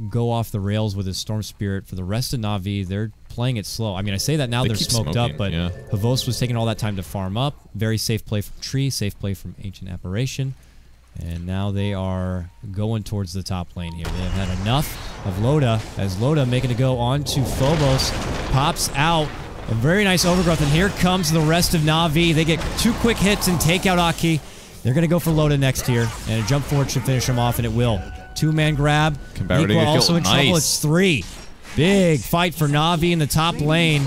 go off the rails with his Storm Spirit, for the rest of Navi, they're playing it slow. I mean, I say that now they're smoked up, but Havos was taking all that time to farm up. Very safe play from Tree, safe play from Ancient Apparition. And now they are going towards the top lane here. They have had enough of Loda, as Loda making a go onto Phobos. Pops out. A very nice Overgrowth, and here comes the rest of Navi. They get 2 quick hits and take out Aki. They're going to go for Loda next here, and a jump forward should finish him off, and it will. 2-man grab. Niqua also in trouble. It's 3. Big fight for Navi in the top lane.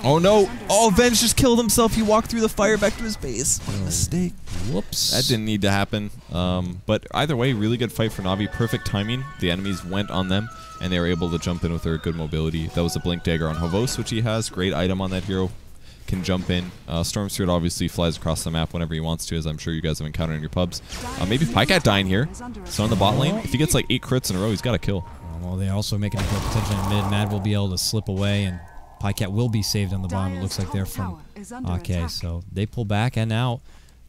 Oh no! Oh, Venge just killed himself. He walked through the fire back to his base. What a mistake.
Whoops.
That didn't need to happen. But either way, really good fight for Navi. Perfect timing. The enemies went on them, and they were able to jump in with their good mobility. That was a Blink Dagger on Havos, which he has. Great item on that hero. can jump in. Storm Spirit obviously flies across the map whenever he wants to, as I'm sure you guys have encountered in your pubs. Maybe Pycat dying here. So in the bot lane, if he gets like 8 crits in a row, he's got a kill.
Well, they also making a kill potentially in mid. Mad will be able to slip away, and Pycat will be saved on the bottom. It looks like they're from AK, so they pull back and out.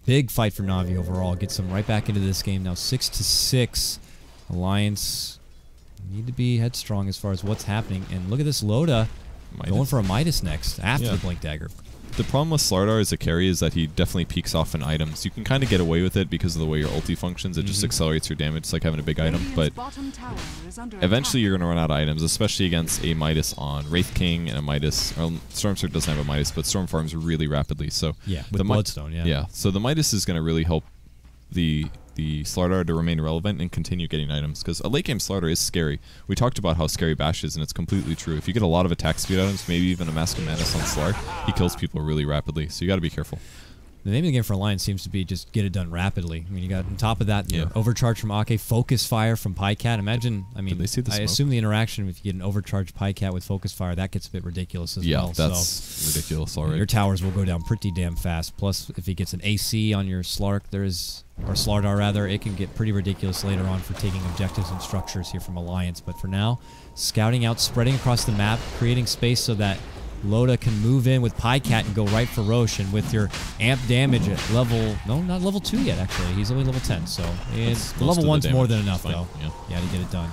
Big fight for Navi overall. Gets them right back into this game now. 6-6. Alliance need to be headstrong as far as what's happening. And look at this Loda going for a Midas next after the Blink Dagger.
The problem with Slardar as a carry is that he definitely peaks off in items. You can kind of get away with it because of the way your ulti functions. It just accelerates your damage. It's like having a big item. But eventually you're going to run out of items, especially against a Midas on Wraith King and a Midas. Storm Sword doesn't have a Midas, but Storm farms really rapidly. So
yeah, with Bloodstone,
yeah. So the Midas is going to really help the Slardar to remain relevant and continue getting items, because a late game Slardar is scary. We talked about how scary Bash is, and it's completely true. If you get a lot of attack speed items, maybe even a Mask of Madness on Slar, he kills people really rapidly, so you got to be careful.
The name of the game for Alliance seems to be just get it done rapidly. I mean, you got on top of that, overcharge from AK, focus fire from Pycat. Imagine, I mean, I assume the interaction, if you get an overcharged Pycat with focus fire, that gets a bit ridiculous as well.
Yeah, that's ridiculous already.
Your towers will go down pretty damn fast. Plus, if he gets an AC on your Slark, or Slardar rather, it can get pretty ridiculous later on for taking objectives and structures here from Alliance. But for now, scouting out, spreading across the map, creating space so that Loda can move in with Pycat and go right for Roche, and with your amp damage at level, no, not level 2 yet actually, he's only level 10, so level 1's more than enough though. Yeah, to get it done.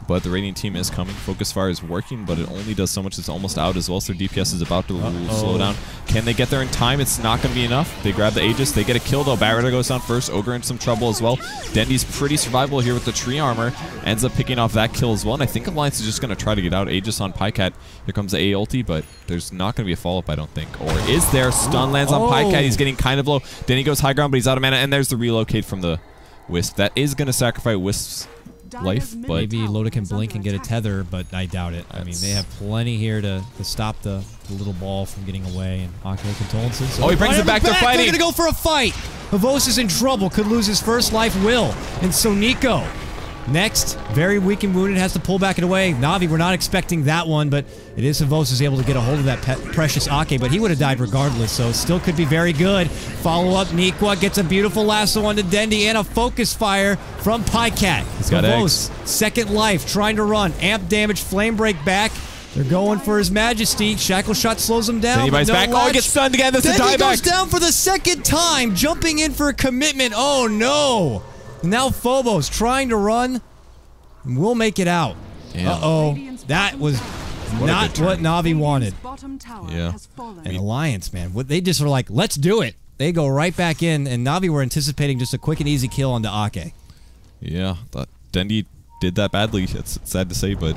But the Radiant team is coming. Focus Fire is working, but it only does so much. It's almost out as well, so their DPS is about to slow down. Can they get there in time? It's not going to be enough. They grab the Aegis. They get a kill, though. Barretta goes down first. Ogre in some trouble as well. Dendy's pretty survivable here with the tree armor. Ends up picking off that kill as well, and I think Alliance is just going to try to get out. Aegis on Pycat. Here comes the A ulti, but there's not going to be a follow-up, I don't think. Or is there? Stun lands on Pycat. He's getting kind of low. Dendy goes high ground, but he's out of mana, and there's the relocate from the Wisp. That is going to sacrifice Wisp's life, but
maybe Loda can blink and get a tether, but I doubt it. I mean, they have plenty here to stop the little ball from getting away, and Akane condolences. So
he brings it back to fighting.
They're gonna go for a fight. Pavos is in trouble, could lose his first life, will, and so Nico next, very weak and wounded, has to pull back and away. Navi, we're not expecting that one, but it is Pavos is able to get a hold of that precious Ake, but he would have died regardless, so it still could be very good. Follow up, Nikwa gets a beautiful lasso onto Dendy and a focus fire from Pycat. Pavos, second life, trying to run. Amp damage, flame break back. They're going for his majesty. Shackle shot slows him down.
Dendy back. Oh, he gets stunned again. That's a dieback.
Dendy goes down for the second time, jumping in for a commitment. Oh no! Now Phobos trying to run. We'll make it out. Uh-oh. That was not what Navi wanted.
Yeah.
And Alliance, man. They just were like, let's do it. They go right back in, and Navi were anticipating just a quick and easy kill onto Ake.
Yeah. Dendy did that badly. It's sad to say, but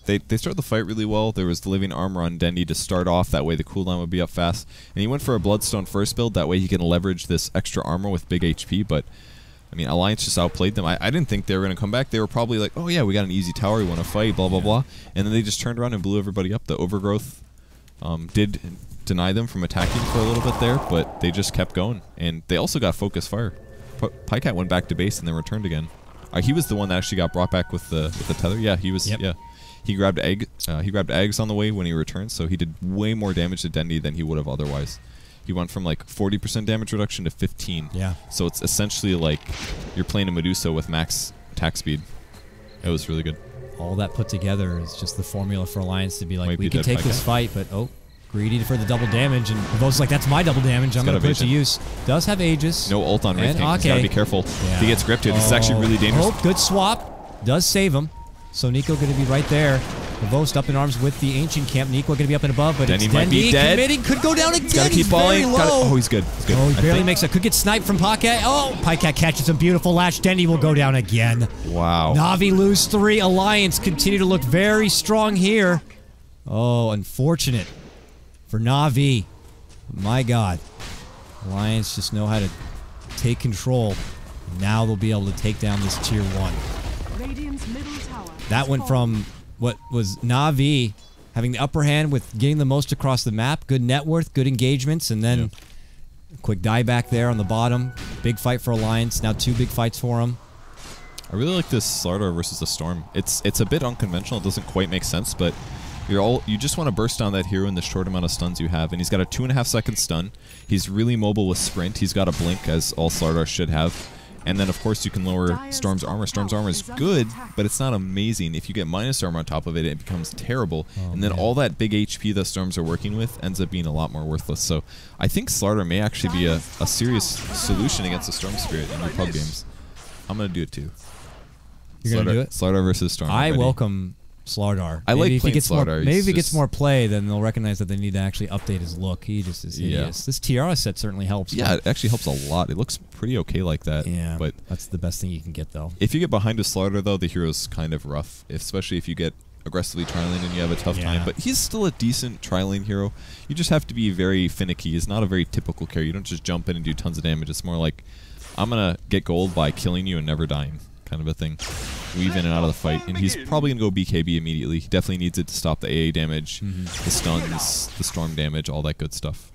they start the fight really well. There was the living armor on Dendy to start off. That way the cooldown would be up fast. And he went for a Bloodstone first build. That way he can leverage this extra armor with big HP, but I mean, Alliance just outplayed them. I didn't think they were going to come back. They were probably like, oh yeah, we got an easy tower, we want to fight, blah, blah, blah. And then they just turned around and blew everybody up. The Overgrowth did deny them from attacking for a little bit there, but they just kept going. And they also got Focus Fire. Pycat went back to base and then returned again. He was the one that actually got brought back with the tether. Yeah, he was. Yep. Yeah, he grabbed eggs on the way when he returned, so he did way more damage to Dendy than he would have otherwise. He went from like 40% damage reduction to 15.
Yeah.
So it's essentially like you're playing a Medusa with max attack speed. It was really good.
All that put together is just the formula for Alliance to be like, we can take this fight, but greedy for the double damage, and Pavos like, that's my double damage. I'm going to put it to use. Does have Aegis.
No ult on Wraith King. He's got to be careful. Yeah. If he gets gripped here, this is actually really dangerous.
Good swap. Does save him. So Nico going to be right there. Pavos up in arms with the Ancient Camp. Nico going to be up and above, but
Dendy might be dead.
Committing, could go down again.
He's got to keep balling. Oh, he's good. He's good.
Oh, he barely makes it. Could get sniped from Pycat. Oh, Pycat catches a beautiful latch. Dendy will go down again.
Wow.
Navi lose 3. Alliance continue to look very strong here. Oh, unfortunate for Navi. My God. Alliance just know how to take control. Now they'll be able to take down this tier 1. That went from what was Navi having the upper hand with getting the most across the map, good net worth, good engagements, and then quick dieback there on the bottom. Big fight for Alliance. Now 2 big fights for him.
I really like this Slardar versus the Storm. It's a bit unconventional. It doesn't quite make sense, but You just want to burst down that hero in the short amount of stuns you have, and he's got a 2.5-second stun. He's really mobile with sprint. He's got a blink, as all Slardar should have. And then, of course, you can lower Storm's armor. Storm's armor is good, but it's not amazing. If you get minus armor on top of it, it becomes terrible. And then all that big HP that Storms are working with ends up being a lot more worthless. So I think Slardar may actually be a serious solution against the Storm Spirit in your pub games. I'm going to do it too.
You're going to do it?
Slardar versus Storm.
I welcome Slardar.
I like playing Slardar.
Maybe if he gets more play, then they'll recognize that they need to actually update his look. He just is hideous. This Tiara set certainly helps.
Yeah, it actually helps a lot. It looks pretty okay like that.
Yeah,
but
that's the best thing you can get, though.
If you get behind a Slardar, though, the hero's kind of rough, especially if you get aggressively tri-lane and you have a tough time. But he's still a decent tri-lane hero. You just have to be very finicky. He's not a very typical carry. You don't just jump in and do tons of damage. It's more like, I'm going to get gold by killing you and never dying, kind of a thing. Weave in and out of the fight, and he's probably going to go BKB immediately. He definitely needs it to stop the AA damage, the stuns, the storm damage, all that good stuff.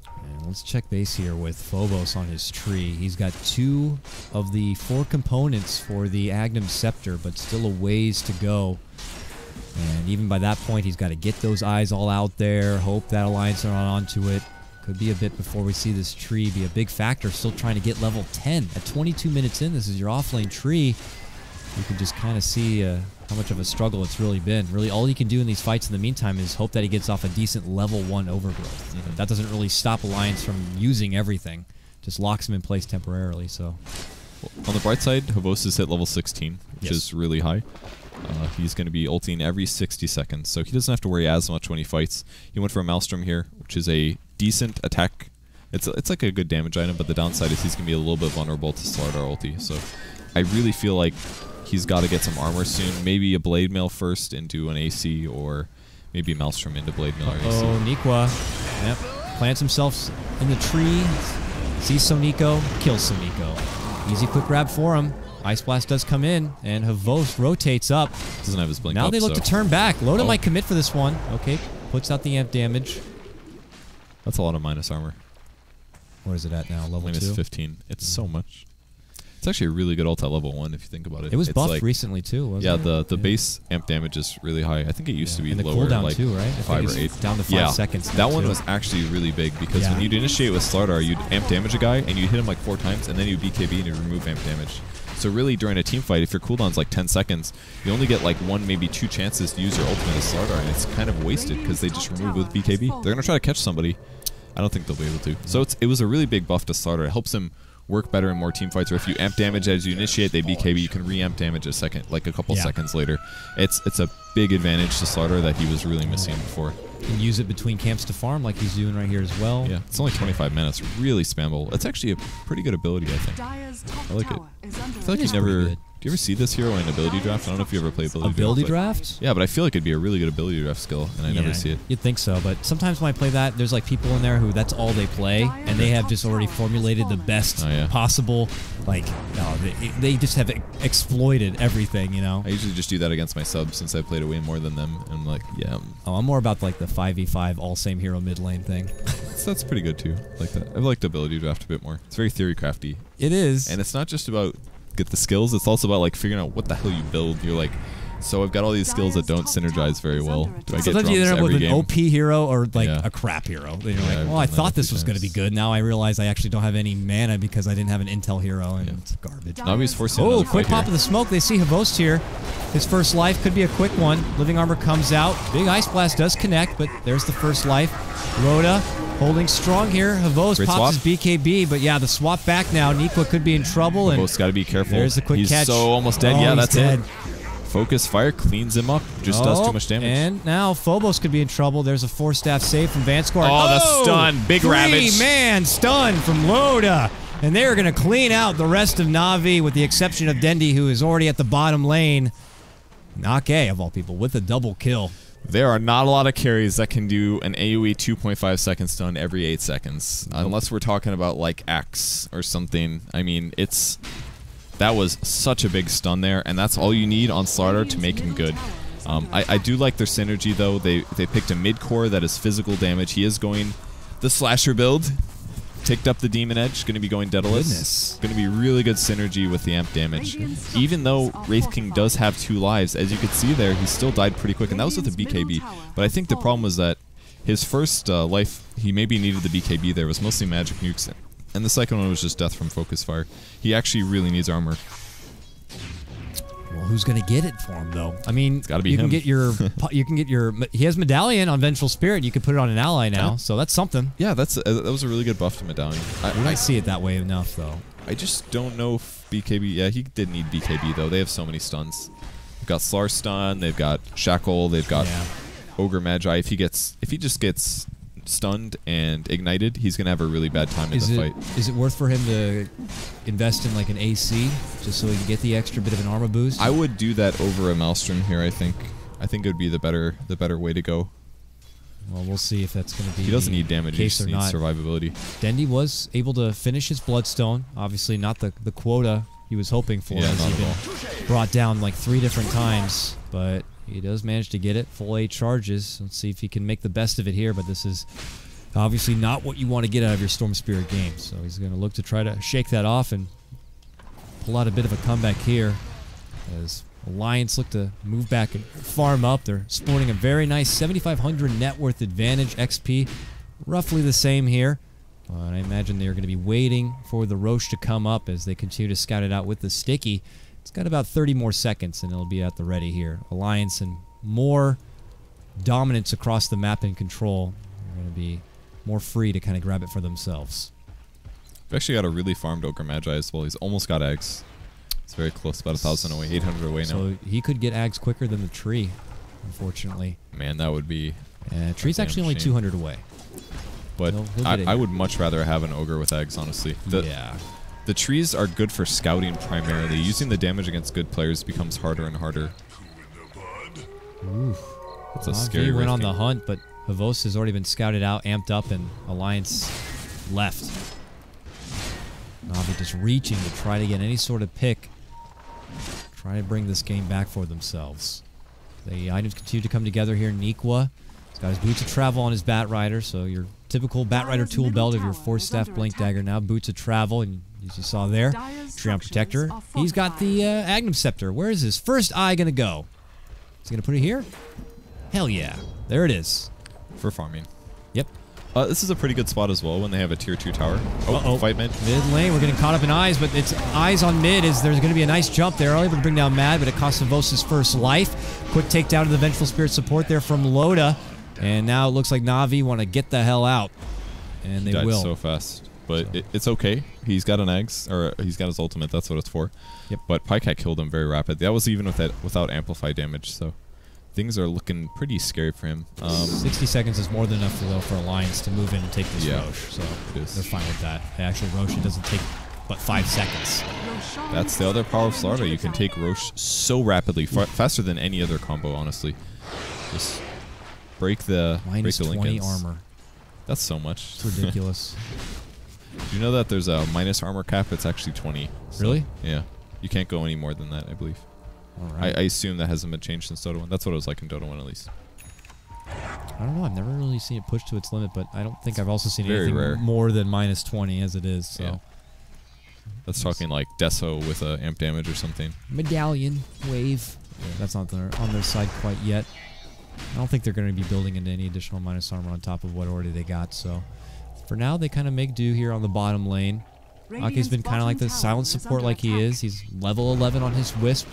And let's check base here with Phobos on his tree. He's got 2 of the 4 components for the Agnum Scepter, but still a ways to go. And even by that point, he's got to get those eyes all out there, hope that Alliance are not onto it. Could be a bit before we see this tree be a big factor. Still trying to get level 10 at 22 minutes in. This is your offlane tree. You can just kind of see how much of a struggle it's really been. Really, all he can do in these fights in the meantime is hope that he gets off a decent level 1 overgrowth. That doesn't really stop Alliance from using everything. Just locks him in place temporarily. So,
on the bright side, Havos is hit level 16, which is really high. He's going to be ulting every 60 seconds, so he doesn't have to worry as much when he fights. He went for a Maelstrom here, which is a decent attack. It's like a good damage item, but the downside is he's going to be a little bit vulnerable to Slardar ulti. So I really feel like he's got to get some armor soon. Maybe a Blade Mail first into an AC, or maybe Maelstrom into Blade Mail or AC.
Oh, Nikwa. Yep. Plants himself in the tree. Sees Soniko. Kills Soniko. Easy quick grab for him. Ice Blast does come in, and Havos rotates up.
Doesn't have his blink
now
up,
they look to turn back. Loda might commit for this one. Okay, puts out the amp damage.
That's a lot of minus armor.
What is it at now? Level 2?
Minus 15. It's so much. It's actually a really good ult at level 1 if you think about it.
It was
it's
buffed
like,
recently too, wasn't it?
Yeah, the base amp damage is really high. I think it used to be
and the
lower,
cooldown
like
too, right?
5 or 8.
Down to 5 seconds.
That one was actually really big because when you'd initiate with Slardar, you'd amp damage a guy and you'd hit him like 4 times, and then you'd BKB and you'd remove amp damage. So really, during a team fight, if your cooldown's like 10 seconds, you only get like 1, maybe 2 chances to use your ultimate as Slardar, and it's kind of wasted because they just remove it with BKB. They're gonna try to catch somebody. I don't think they'll be able to. So it was a really big buff to Slardar. It helps him work better in more team fights, or if you amp damage as you initiate, they BKB, you can re-amp damage a couple seconds later. It's a big advantage to Slardar that he was really missing before.
Can use it between camps to farm like he's doing right here as well.
Yeah, it's only 25 minutes. Really spammable. It's actually a pretty good ability, I think. I like it. I feel like do you ever see this hero in ability draft? I don't know if you ever play
ability draft.
Yeah, but I feel like it'd be a really good ability draft skill, and I never see it.
You'd think so, but sometimes when I play that, there's like people in there who that's all they play, and they have just already formulated the best possible, like, they just have exploited everything, you know?
I usually just do that against my subs since I played it way more than them, and I'm like, yeah.
I'm more about like the 5v5 all same hero mid lane thing.
That's pretty good too. I like that. I've liked ability draft a bit more. It's very theory crafty.
It is.
And it's not just about get the skills, it's also about like figuring out what the hell you build. You're like, so I've got all these skills that don't synergize very well. Do I get
Sometimes you end up with an OP hero or like
Yeah.
a crap hero. Then you're like,
I've
well, I
done that
thought
a
this
few
was going to be
times.
good. Now I realize I actually don't have any mana because I didn't have an intel hero, and it's garbage.
Navi's forcing
Oh,
another
quick
fight
pop
here.
of the smoke. They see Havost here. His first life could be a quick one. Living Armor comes out. Big Ice Blast does connect, but there's the first life. Rhoda holding strong here. Havost
Great
pops
swap.
his BKB, but yeah, the swap back now. Nikwa could be in trouble. And
Both got to be careful.
there's the quick
He's
catch.
so almost dead.
Oh,
Yeah,
he's
that's
dead.
it. Focus fire cleans him up. Just does too much damage.
And now Phobos could be in trouble. There's a 4-staff save from Vanskor.
Oh, the stun. Big ravage.
3-man stun from Loda. And they're going to clean out the rest of Navi with the exception of Dendi, who is already at the bottom lane. Nake, of all people, with a double kill.
There are not a lot of carries that can do an AoE 2.5 second stun every 8 seconds. Unless we're talking about like Axe or something. I mean, that was such a big stun there, and that's all you need on Slardar to make him good. I do like their synergy though. They picked a mid-core that is physical damage. He is going the slasher build. Ticked up the Demon Edge, going to be going Daedalus. Going to be really good synergy with the amp damage. Even though Wraith King does have 2 lives, as you could see there, he still died pretty quick, and that was with the BKB. But I think the problem was that his first life, he maybe needed the BKB there, was mostly magic nukes, and the second one was just death from focus fire. He actually really needs armor.
Well, who's going to get it for him, though? I mean,
It's gotta be
you can
him.
get your, he has Medallion on Vengeful Spirit. You could put it on an ally now, so that's something.
Yeah, that was a really good buff to Medallion.
We don't see it that way enough, though.
I just don't know if BKB... Yeah, he did need BKB, though. They have so many stuns. They've got Slar stun, they've got Shackle, they've got Ogre Magi. If he just gets stunned and ignited, he's going to have a really bad time in the fight.
Is it worth for him to invest in like an AC, just so he can get the extra bit of an armor boost?
I would do that over a Maelstrom here, I think. I think it would be the better way to go.
Well, we'll see if that's going to be
He doesn't need damage, he just needs survivability.
Dendi was able to finish his Bloodstone. Obviously not the quota he was hoping for.
Yeah,
as
not
he's
at
been brought down like 3 different times, but he does manage to get it. Full 8 charges. Let's see if he can make the best of it here, but this is obviously not what you want to get out of your Storm Spirit game. So he's going to look to try to shake that off and pull out a bit of a comeback here as Alliance look to move back and farm up. They're sporting a very nice 7,500 net worth advantage. XP roughly the same here. And I imagine they're going to be waiting for the Roche to come up as they continue to scout it out with the Sticky. It's got about 30 more seconds and it'll be at the ready here. Alliance and more dominance across the map and control. They're going to be more free to kind of grab it for themselves.
We've actually got a really farmed Ogre Magi as well. He's almost got eggs. It's very close, about 1,000 away, 800 away now.
So he could get Ags quicker than the tree, unfortunately.
Man, that would be...
Tree's actually only 200 away.
But
He'll
I would much rather have an Ogre with eggs, honestly. The trees are good for scouting primarily. Using the damage against good players becomes harder and harder.
Oof.
It's a scary
went on the hunt, but Havos has already been scouted out, amped up, and Alliance left. Navi just reaching to try to get any sort of pick. Try to bring this game back for themselves. The items continue to come together here. Nikwa, he's got his Boots of Travel on his Bat Rider, so your typical Bat Rider tool belt of your Force Staff Blink Dagger, now Boots of Travel, and as you saw there, Treant Protector. He's got the Agnum Scepter. Where is his first eye going to go? Is he going to put it here? Hell yeah. There it is.
For farming.
Yep.
This is a pretty good spot as well when they have a tier 2 tower. Fight mid.
Mid lane, we're getting caught up in eyes, but it's eyes on mid. There's going to be a nice jump there. Able to bring down Mad, but it costs Savos' first life. Quick takedown to the Vengeful Spirit support there from Loda. And now it looks like Navi want to get the hell out. And they will.
So fast. But it's okay. He's got an eggs, or he's got his ultimate. That's what it's for.
Yep.
But Pycat killed him very rapid. That was even without amplify damage, so things are looking pretty scary for him.
60 seconds is more than enough for Alliance to move in and take this Roche, so they're fine with that. Actually, Roche doesn't take but 5 seconds.
That's the other power of Slarva. You can take Roche so rapidly, faster than any other combo, honestly. Just break the
Minus
break the
20
Lincolns.
armor.
That's so much.
It's ridiculous.
Do you know that there's a minus armor cap? It's actually 20. So,
really?
Yeah. You can't go any more than that, I believe.
All right.
I assume that hasn't been changed since Dota 1. That's what it was like in Dota 1 at least.
I don't know. I've never really seen it pushed to its limit, but I don't think I've also seen
Very
anything
rare.
more than minus 20 as it is. So.
Yeah. That's talking like Deso with amp damage or something.
Medallion wave. Yeah, that's not on their side quite yet. I don't think they're going to be building into any additional minus armor on top of what already they got. So for now, they kind of make do here on the bottom lane. Aki's been kind of like the silent support like he is. He's level 11 on his Wisp.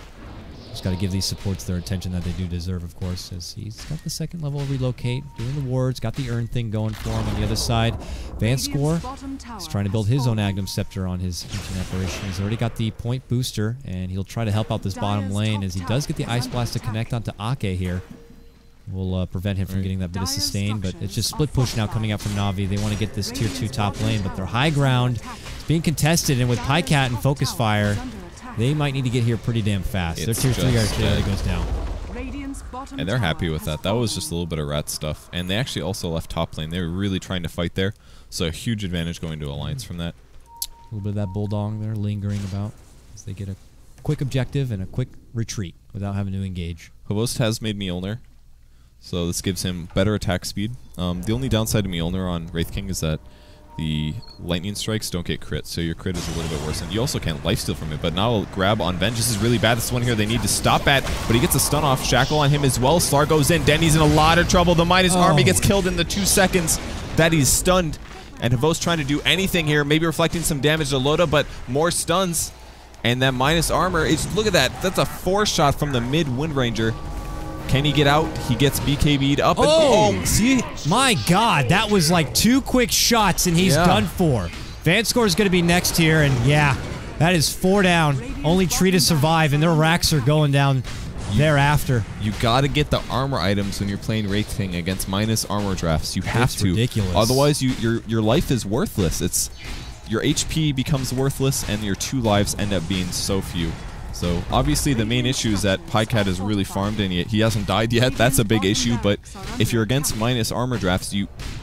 Just got to give these supports their attention that they do deserve, of course, as he's got the second level relocate, doing the wards, got the earn thing going for him on the other side. Vanscore is trying to build his own Agnum Scepter on his Ancient Apparition. He's already got the point booster, and he'll try to help out this bottom lane as he does get the Ice Blast to connect onto Ake here. Will prevent him from getting that bit of sustain, but it's just split push now coming out from Navi. They want to get this tier 2 top lane, but their high ground is being contested, and with Pycat and Focus Fire, they might need to get here pretty damn fast. Their tier 3 artillery goes down.
And they're happy with that. That was just a little bit of rat stuff. And they actually also left top lane. They were really trying to fight there. So a huge advantage going to Alliance from that.
A little bit of that Bulldog there lingering about as they get a quick objective and a quick retreat without having to engage.
Havost has made Mjolnir, so this gives him better attack speed. The only downside to Mjolnir on Wraith King is that the lightning strikes don't get crit, so your crit is a little bit worse. And you also can't lifesteal from it, but now grab on Vengeance is really bad. This one here they need to stop at, but he gets a stun off. Shackle on him as well. Slar goes in. Denny's in a lot of trouble. The Midas army gets killed in the 2 seconds that he's stunned. And Havos trying to do anything here, maybe reflecting some damage to Loda, but more stuns. And that minus armor, look at that. That's a 4 shot from the mid Wind Ranger. Can he get out? He gets BKB'd up. And,
see? My God, that was like 2 quick shots, and he's done for. Vanscore is going to be next here, and yeah, that is 4 down. Only Tree to survive, and their racks are going down thereafter.
You got to get the armor items when you're playing Wraith King against minus armor drafts. You have to.
Ridiculous.
Otherwise, your life is worthless. Your HP becomes worthless, and your 2 lives end up being so few. So, obviously, the main issue is that PyCat is really farmed, and he hasn't died yet. That's a big issue, but if you're against minus armor drafts,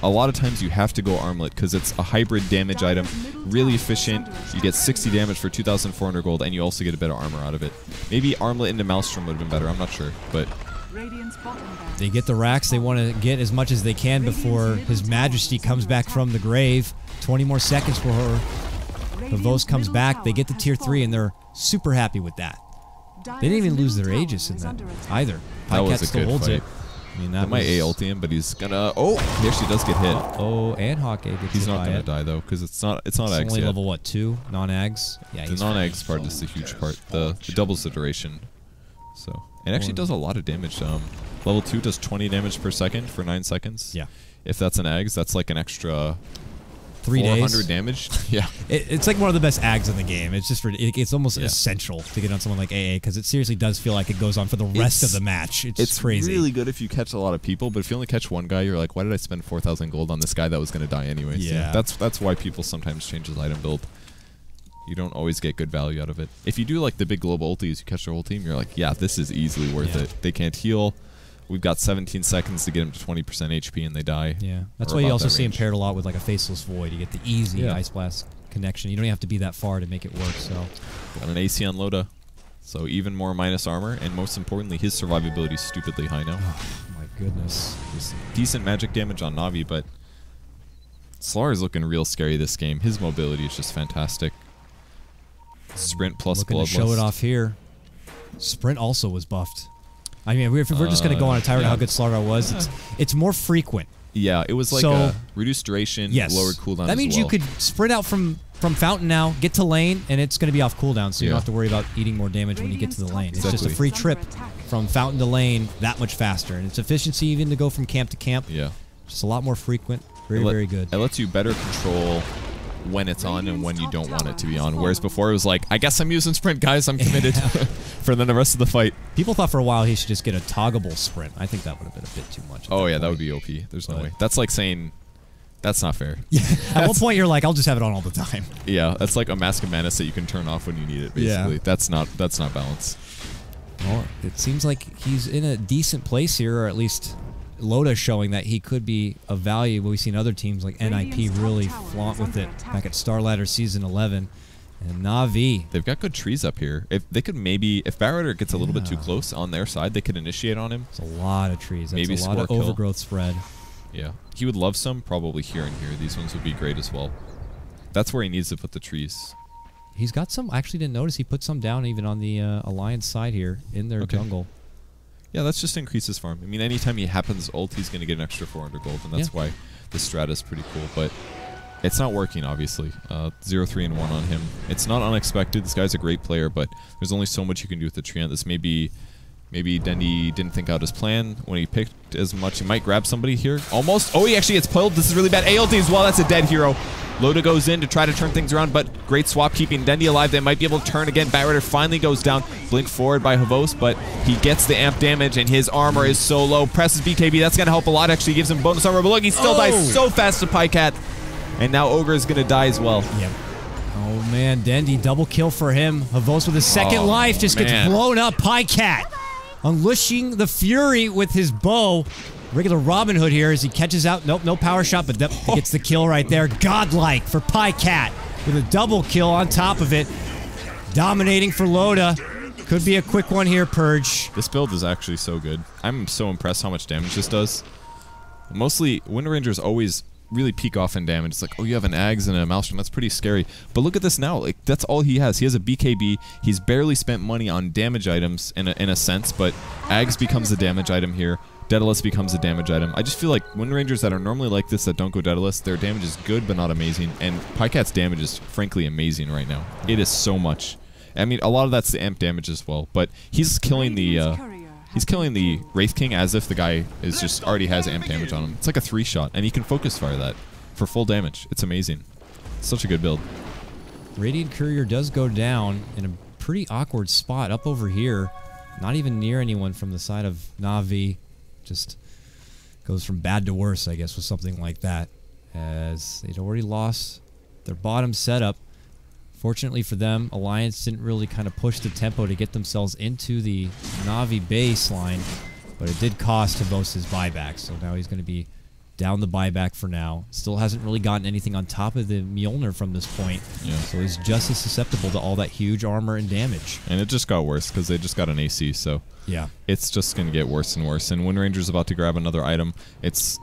a lot of times you have to go Armlet, because it's a hybrid damage item, really efficient. You get 60 damage for 2,400 gold, and you also get a bit of armor out of it. Maybe Armlet into Maelstrom would have been better, I'm not sure, but...
They get the racks. They want to get as much as they can before His Majesty comes back from the grave. 20 more seconds for her. Havos comes back. They get the tier 3, and they're super happy with that. They didn't even lose their Aegis in that either.
That was
PyCat
a
still
good
holds
fight.
it. I mean, that
might ulti him, but he's gonna... Oh, he actually does get hit.
Oh, and Hawk gets hit.
He's not gonna die though, because it's not Ags
only
yet.
level what, 2 non-Ags? Yeah,
the non-Ags part is the huge part. It doubles the duration. So it actually does a lot of damage. Level 2 does 20 damage per second for 9 seconds.
Yeah.
If that's an Ags, that's like an extra
3 days.
400 damage. Yeah.
It's like one of the best Ags in the game. It's just it's almost essential to get on someone like AA, because it seriously does feel like it goes on for the rest of the match. It's crazy.
Really good if you catch a lot of people, but if you only catch one guy, you're like, why did I spend 4,000 gold on this guy that was going to die anyways?
Yeah.
That's why people sometimes change his item build. You don't always get good value out of it. If you do like the big global ultis, you catch their whole team, you're like, yeah, this is easily worth it. They can't heal. We've got 17 seconds to get them to 20% HP and they die.
Yeah, that's why you also see him paired a lot with like a Faceless Void. You get the easy Ice Blast connection. You don't even have to be that far to make it work. So
got an AC on Loda, so even more minus armor, and most importantly, his survivability is stupidly high now.
Oh, my goodness.
There's decent magic damage on Navi, but Slar is looking real scary this game. His mobility is just fantastic. Sprint plus
looking
Bloodlust.
To show it off here. Sprint also was buffed. I mean, if we're just going to go on a tirade how good Slargar was, it's more frequent.
Yeah, it was like a reduced duration, lowered cooldown.
That means you could sprint out from Fountain now, get to lane, and it's going to be off cooldown, so you don't have to worry about eating more damage when you get to the lane. It's just a free trip from Fountain to lane that much faster, and it's efficiency even to go from camp to camp.
Yeah,
just a lot more frequent. Very good.
It lets you better control when it's on and when you don't want it to be on. Whereas before it was like, I guess I'm using sprint, guys. I'm committed for the rest of the fight.
People thought for a while he should just get a toggable sprint. I think that would have been a bit too much.
Oh yeah, that would be OP. There's no way. That's like saying, that's not fair.
Yeah. At one point you're like, I'll just have it on all the time.
Yeah, that's like a Mask of Madness that you can turn off when you need it. Basically, that's not balance.
Well, it seems like he's in a decent place here, or at least Loda showing that he could be of value. But we've seen other teams like NIP really flaunt with it back at Star Ladder Season 11. And Navi.
They've got good trees up here. If they could maybe, if Barrier gets a little bit too close on their side, they could initiate on him.
It's a lot of trees. That's
maybe
a lot of overgrowth spread.
Yeah. He would love some, probably here and here. These ones would be great as well. That's where he needs to put the trees.
He's got some, I actually didn't notice, he put some down even on the Alliance side here in their jungle.
Yeah, that's just increases farm. I mean, anytime he happens ult, he's going to get an extra 400 gold, and that's why the strat is pretty cool. But it's not working, obviously. 0-3 and 1 on him. It's not unexpected. This guy's a great player, but there's only so much you can do with the tree on this. Maybe Dendy didn't think out his plan when he picked as much. He might grab somebody here. Almost. Oh, he actually gets pulled. This is really bad. ALT as well. That's a dead hero. Loda goes in to try to turn things around, but great swap keeping Dendy alive. They might be able to turn again. Batrider finally goes down. Blink forward by Havos, but he gets the amp damage, and his armor is so low. Presses BKB. That's going to help a lot, actually. Gives him bonus armor, but look, he still dies so fast to PyCat. And now Ogre is going to die as well.
Yep. Oh, man. Dendy, double kill for him. Havos with his second life just gets blown up. PyCat unleashing the fury with his bow. Regular Robin Hood here as he catches out. Nope, no power shot, but he gets the kill right there. Godlike for PyCat with a double kill on top of it. Dominating for Loda. Could be a quick one here, Purge.
This build is actually so good. I'm so impressed how much damage this does. Mostly, Wind Ranger's always really peak off in damage. It's like, oh, you have an Ags and a Maelstrom. That's pretty scary. But look at this now. Like, that's all he has. He has a BKB. He's barely spent money on damage items in a sense, but Ags becomes a damage item here. Daedalus becomes a damage item. I just feel like Wind Rangers that are normally like this that don't go Daedalus, their damage is good but not amazing. And Pycat's damage is frankly amazing right now. It is so much. I mean, a lot of that's the amp damage as well, but he's killing the Wraith King as if the guy is just already has amp damage on him. It's like a 3-shot, and he can focus fire that for full damage. It's amazing. It's such a good build.
Radiant Courier does go down in a pretty awkward spot up over here. Not even near anyone from the side of Navi. Just goes from bad to worse, I guess, with something like that. As they'd already lost their bottom setup. Fortunately for them, Alliance didn't really kind of push the tempo to get themselves into the Navi baseline, but it did cost Havos his buyback, so now he's going to be down the buyback for now. Still hasn't really gotten anything on top of the Mjolnir from this point, so he's just as susceptible to all that huge armor and damage.
And it just got worse because they just got an AC, so
yeah, it's
just going to get worse and worse. And Wind Ranger's about to grab another item. It's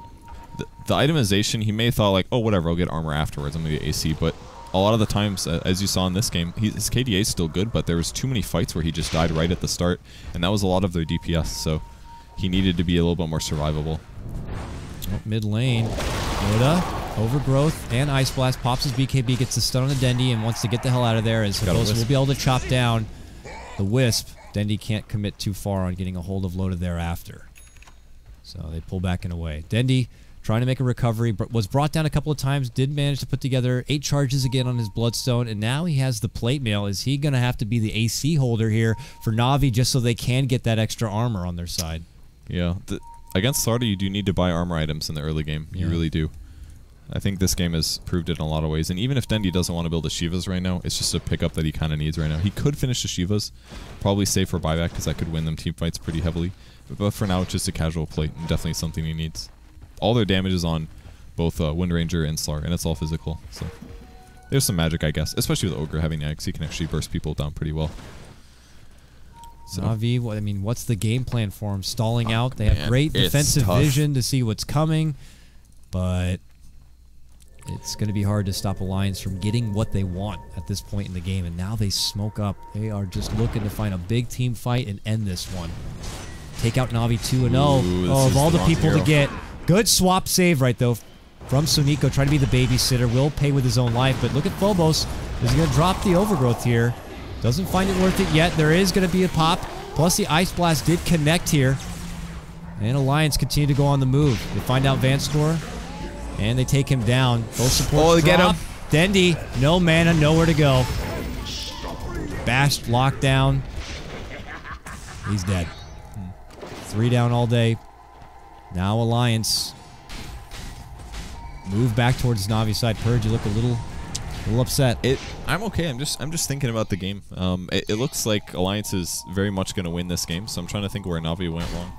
the itemization. He may have thought like, oh, whatever, I'll get armor afterwards. I'm going to get AC, but a lot of the times, as you saw in this game, his KDA is still good, but there was too many fights where he just died right at the start, and that was a lot of their DPS, so he needed to be a little bit more survivable.
Oh, mid lane, Yoda, Overgrowth, and Ice Blast pops his BKB, gets the stun on the Dendi, and wants to get the hell out of there, as Havos will be able to chop down the Wisp. Dendi can't commit too far on getting a hold of Loda thereafter. So they pull back and away. Dendi trying to make a recovery, but was brought down a couple of times, did manage to put together 8 charges again on his Bloodstone, and now he has the plate mail. Is he going to have to be the AC holder here for Navi just so they can get that extra armor on their side?
Yeah. Against Sarda, you do need to buy armor items in the early game. You really do. I think this game has proved it in a lot of ways, and even if Dendi doesn't want to build the Shivas right now, it's just a pickup that he kind of needs right now. He could finish the Shivas, probably save for buyback because that could win them team fights pretty heavily, but for now it's just a casual plate and definitely something he needs. All their damage is on both Wind Ranger and Slar, and it's all physical. So there's some magic, I guess, especially with Ogre having Axe. He can actually burst people down pretty well.
So Navi, I mean, what's the game plan for him? Stalling out. They have great defensive vision to see what's coming, but it's going to be hard to stop Alliance from getting what they want at this point in the game. And now they smoke up. They are just looking to find a big team fight and end this one. Take out Navi 2-0. Oh, of all the people to get. Good swap save right, though, from Suniko, trying to be the babysitter. Will pay with his own life, but look at Phobos. Is he going to drop the Overgrowth here? Doesn't find it worth it yet. There is going to be a pop. Plus, the Ice Blast did connect here. And Alliance continue to go on the move. They find out Vanscore, and they take him down. Both supports
get him.
Dendi, no mana, nowhere to go. Bashed, lockdown. He's dead. 3 down all day. Now Alliance move back towards Navi's side. Purge, you look a little upset.
I'm okay. I'm just thinking about the game. It looks like Alliance is very much going to win this game, so I'm trying to think where Navi went wrong.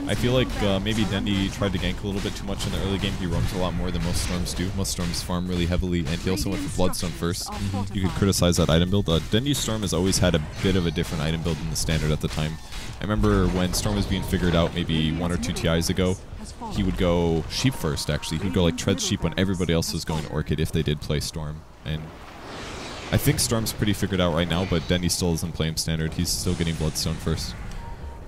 I feel like maybe Dendi tried to gank a little bit too much in the early game. He roams a lot more than most Storms do. Most Storms farm really heavily, and he also went for Bloodstone first. You could criticize that item build. Dendi's Storm has always had a bit of a different item build than the standard at the time. I remember when Storm was being figured out maybe 1 or 2 TIs ago, he would go Sheep first, actually. He would go like Tread Sheep when everybody else was going Orchid if they did play Storm. And I think Storm's pretty figured out right now, but Dendi still doesn't play him standard. He's still getting Bloodstone first.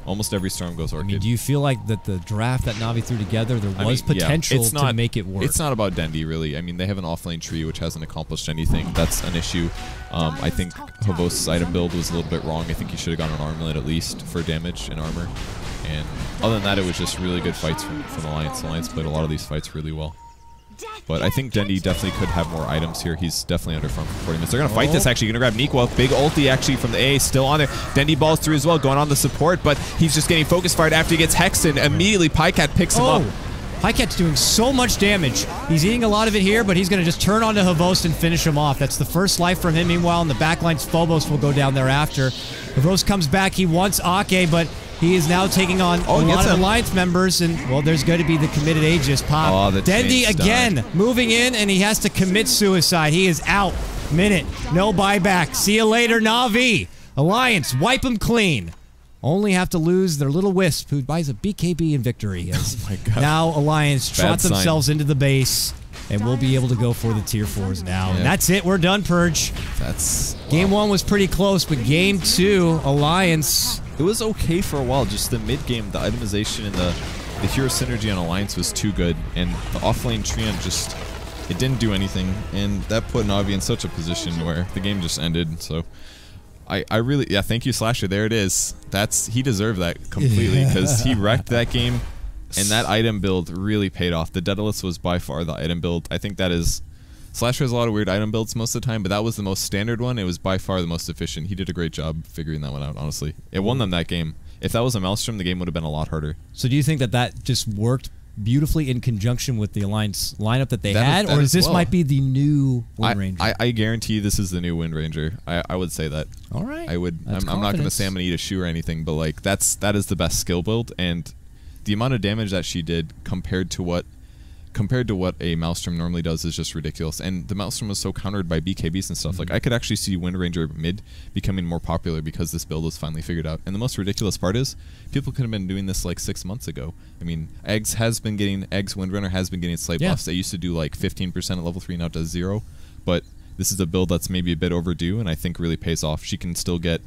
Almost every Storm goes Orchid.
I mean, do you feel like that the draft that Navi threw together, there was potential to make it work?
It's not about Dendi, really. I mean, they have an offlane tree which hasn't accomplished anything. That's an issue. I think Havos' item build was a little bit wrong. I think he should have gone an Armlet at least for damage and armor. And other than that, it was just really good fights from Alliance. Alliance played a lot of these fights really well. But I think Dendi definitely could have more items here. He's definitely under farm for 40 minutes. They're going to fight this, actually. Going to grab Nikwa. Big ulti, actually, from the A. Still on there. Dendi balls through as well, going on the support, but he's just getting focus fired after he gets hexed, and immediately Pycat picks him up.
Pycat's doing so much damage. He's eating a lot of it here, but he's going to just turn onto Havos and finish him off. That's the first life from him. Meanwhile, in the backlines, Phobos will go down thereafter. Havos comes back. He wants Ake, but he is now taking on a lot of Alliance members, and, well, there's going to be the committed Aegis pop. Dendi again moving in, and he has to commit suicide. He is out. Minute. No buyback. See you later, Navi. Alliance, wipe him clean. Only have to lose their little Wisp, who buys a BKB in victory.
Oh my God.
Now Alliance trot themselves into the base. and we'll be able to go for the tier 4s now.
Yeah.
And that's it. We're done, Purge.
That's
Game 1 was pretty close, but Game 2, Alliance.
It was okay for a while. Just the mid game, the itemization and the hero synergy on Alliance was too good, and the offlane Treant just it didn't do anything, and that put Navi in such a position where the game just ended. So I really thank you Slasher. There it is. He deserved that completely because he wrecked that game, and that item build really paid off. The Daedalus was by far the item build. I think that is. Slasher has a lot of weird item builds most of the time, but that was the most standard one. It was by far the most efficient. He did a great job figuring that one out, honestly. It won them that game. If that was a Maelstrom, the game would have been a lot harder.
So do you think that just worked beautifully in conjunction with the Alliance lineup that they had, or is this might be the new Wind Ranger?
I guarantee this is the new Wind Ranger. I would say that.
All right.
I would. I'm not going to say I'm going to eat a shoe or anything, but like that is the best skill build, and the amount of damage that she did compared to what a Maelstrom normally does is just ridiculous. And the Maelstrom was so countered by BKBs and stuff. Like I could actually see Wind Ranger mid becoming more popular because this build was finally figured out. And the most ridiculous part is people could have been doing this like 6 months ago. I mean, Wind Runner has been getting slight buffs. They used to do like 15% at level 3, now it does 0. But this is a build that's maybe a bit overdue, and I think really pays off. She can still get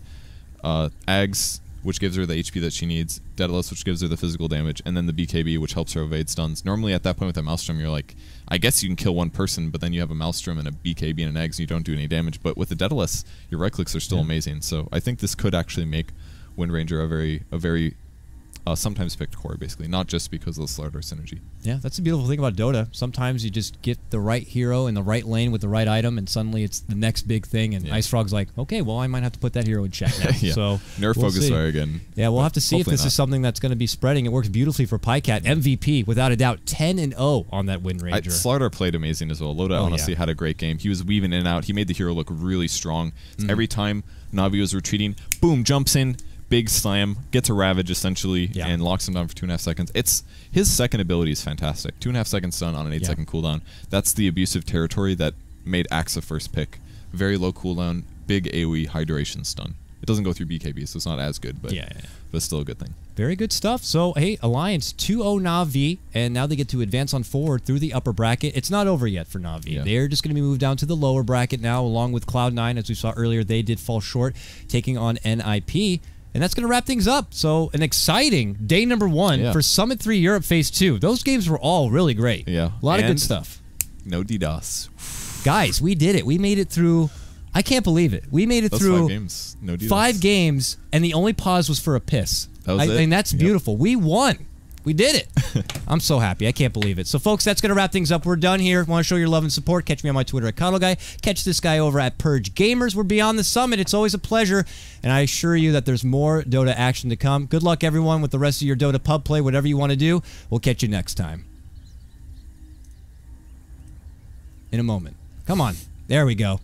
Ags, which gives her the HP that she needs, Daedalus, which gives her the physical damage, and then the BKB, which helps her evade stuns. Normally, at that point with a Maelstrom, you're like, I guess you can kill one person, but then you have a Maelstrom and a BKB and an Eggs, and you don't do any damage. But with the Daedalus, your right clicks are still amazing. So I think this could actually make Wind Ranger a very sometimes picked core, basically, not just because of the Slardar synergy.
Yeah, that's the beautiful thing about Dota. Sometimes you just get the right hero in the right lane with the right item, and suddenly it's the next big thing, and Ice Frog's like, okay, well, I might have to put that hero in check now. So
Nerf Focus Fire again.
Yeah, we'll have to see if this is something that's going to be spreading. It works beautifully for Pycat. MVP, without a doubt, 10-0 on that Wind Ranger.
Slardar played amazing as well. Loda honestly had a great game. He was weaving in and out. He made the hero look really strong. Every time Navi was retreating, boom, jumps in, big slam, gets a Ravage essentially, and locks him down for 2.5 seconds. His second ability is fantastic. 2.5 seconds stun on an 8-second cooldown. That's the abusive territory that made Axe a first pick. Very low cooldown, big AoE, high duration stun. It doesn't go through BKB, so it's not as good, but but still a good thing.
Very good stuff. So, hey, Alliance 2-0 Navi, and now they get to advance on forward through the upper bracket. It's not over yet for Navi. Yeah. They're just going to be moved down to the lower bracket now, along with Cloud9. As we saw earlier, they did fall short, taking on NIP. And that's going to wrap things up. So an exciting day number 1 for Summit 3 Europe Phase 2. Those games were all really great.
Yeah.
A lot of good stuff.
No DDoS.
Guys, we did it. We made it through. I can't believe it. We made it through
5 games. No DDoS.
5 games, and the only pause was for a piss.
That was it.
I mean, that's beautiful. We won. We did it. I'm so happy. I can't believe it. So, folks, that's going to wrap things up. We're done here. Want to show your love and support? Catch me on my Twitter at KotLGuy. Catch this guy over at Purge Gamers. We're beyond the summit. It's always a pleasure, and I assure you that there's more Dota action to come. Good luck, everyone, with the rest of your Dota pub play, whatever you want to do. We'll catch you next time. In a moment. Come on. There we go.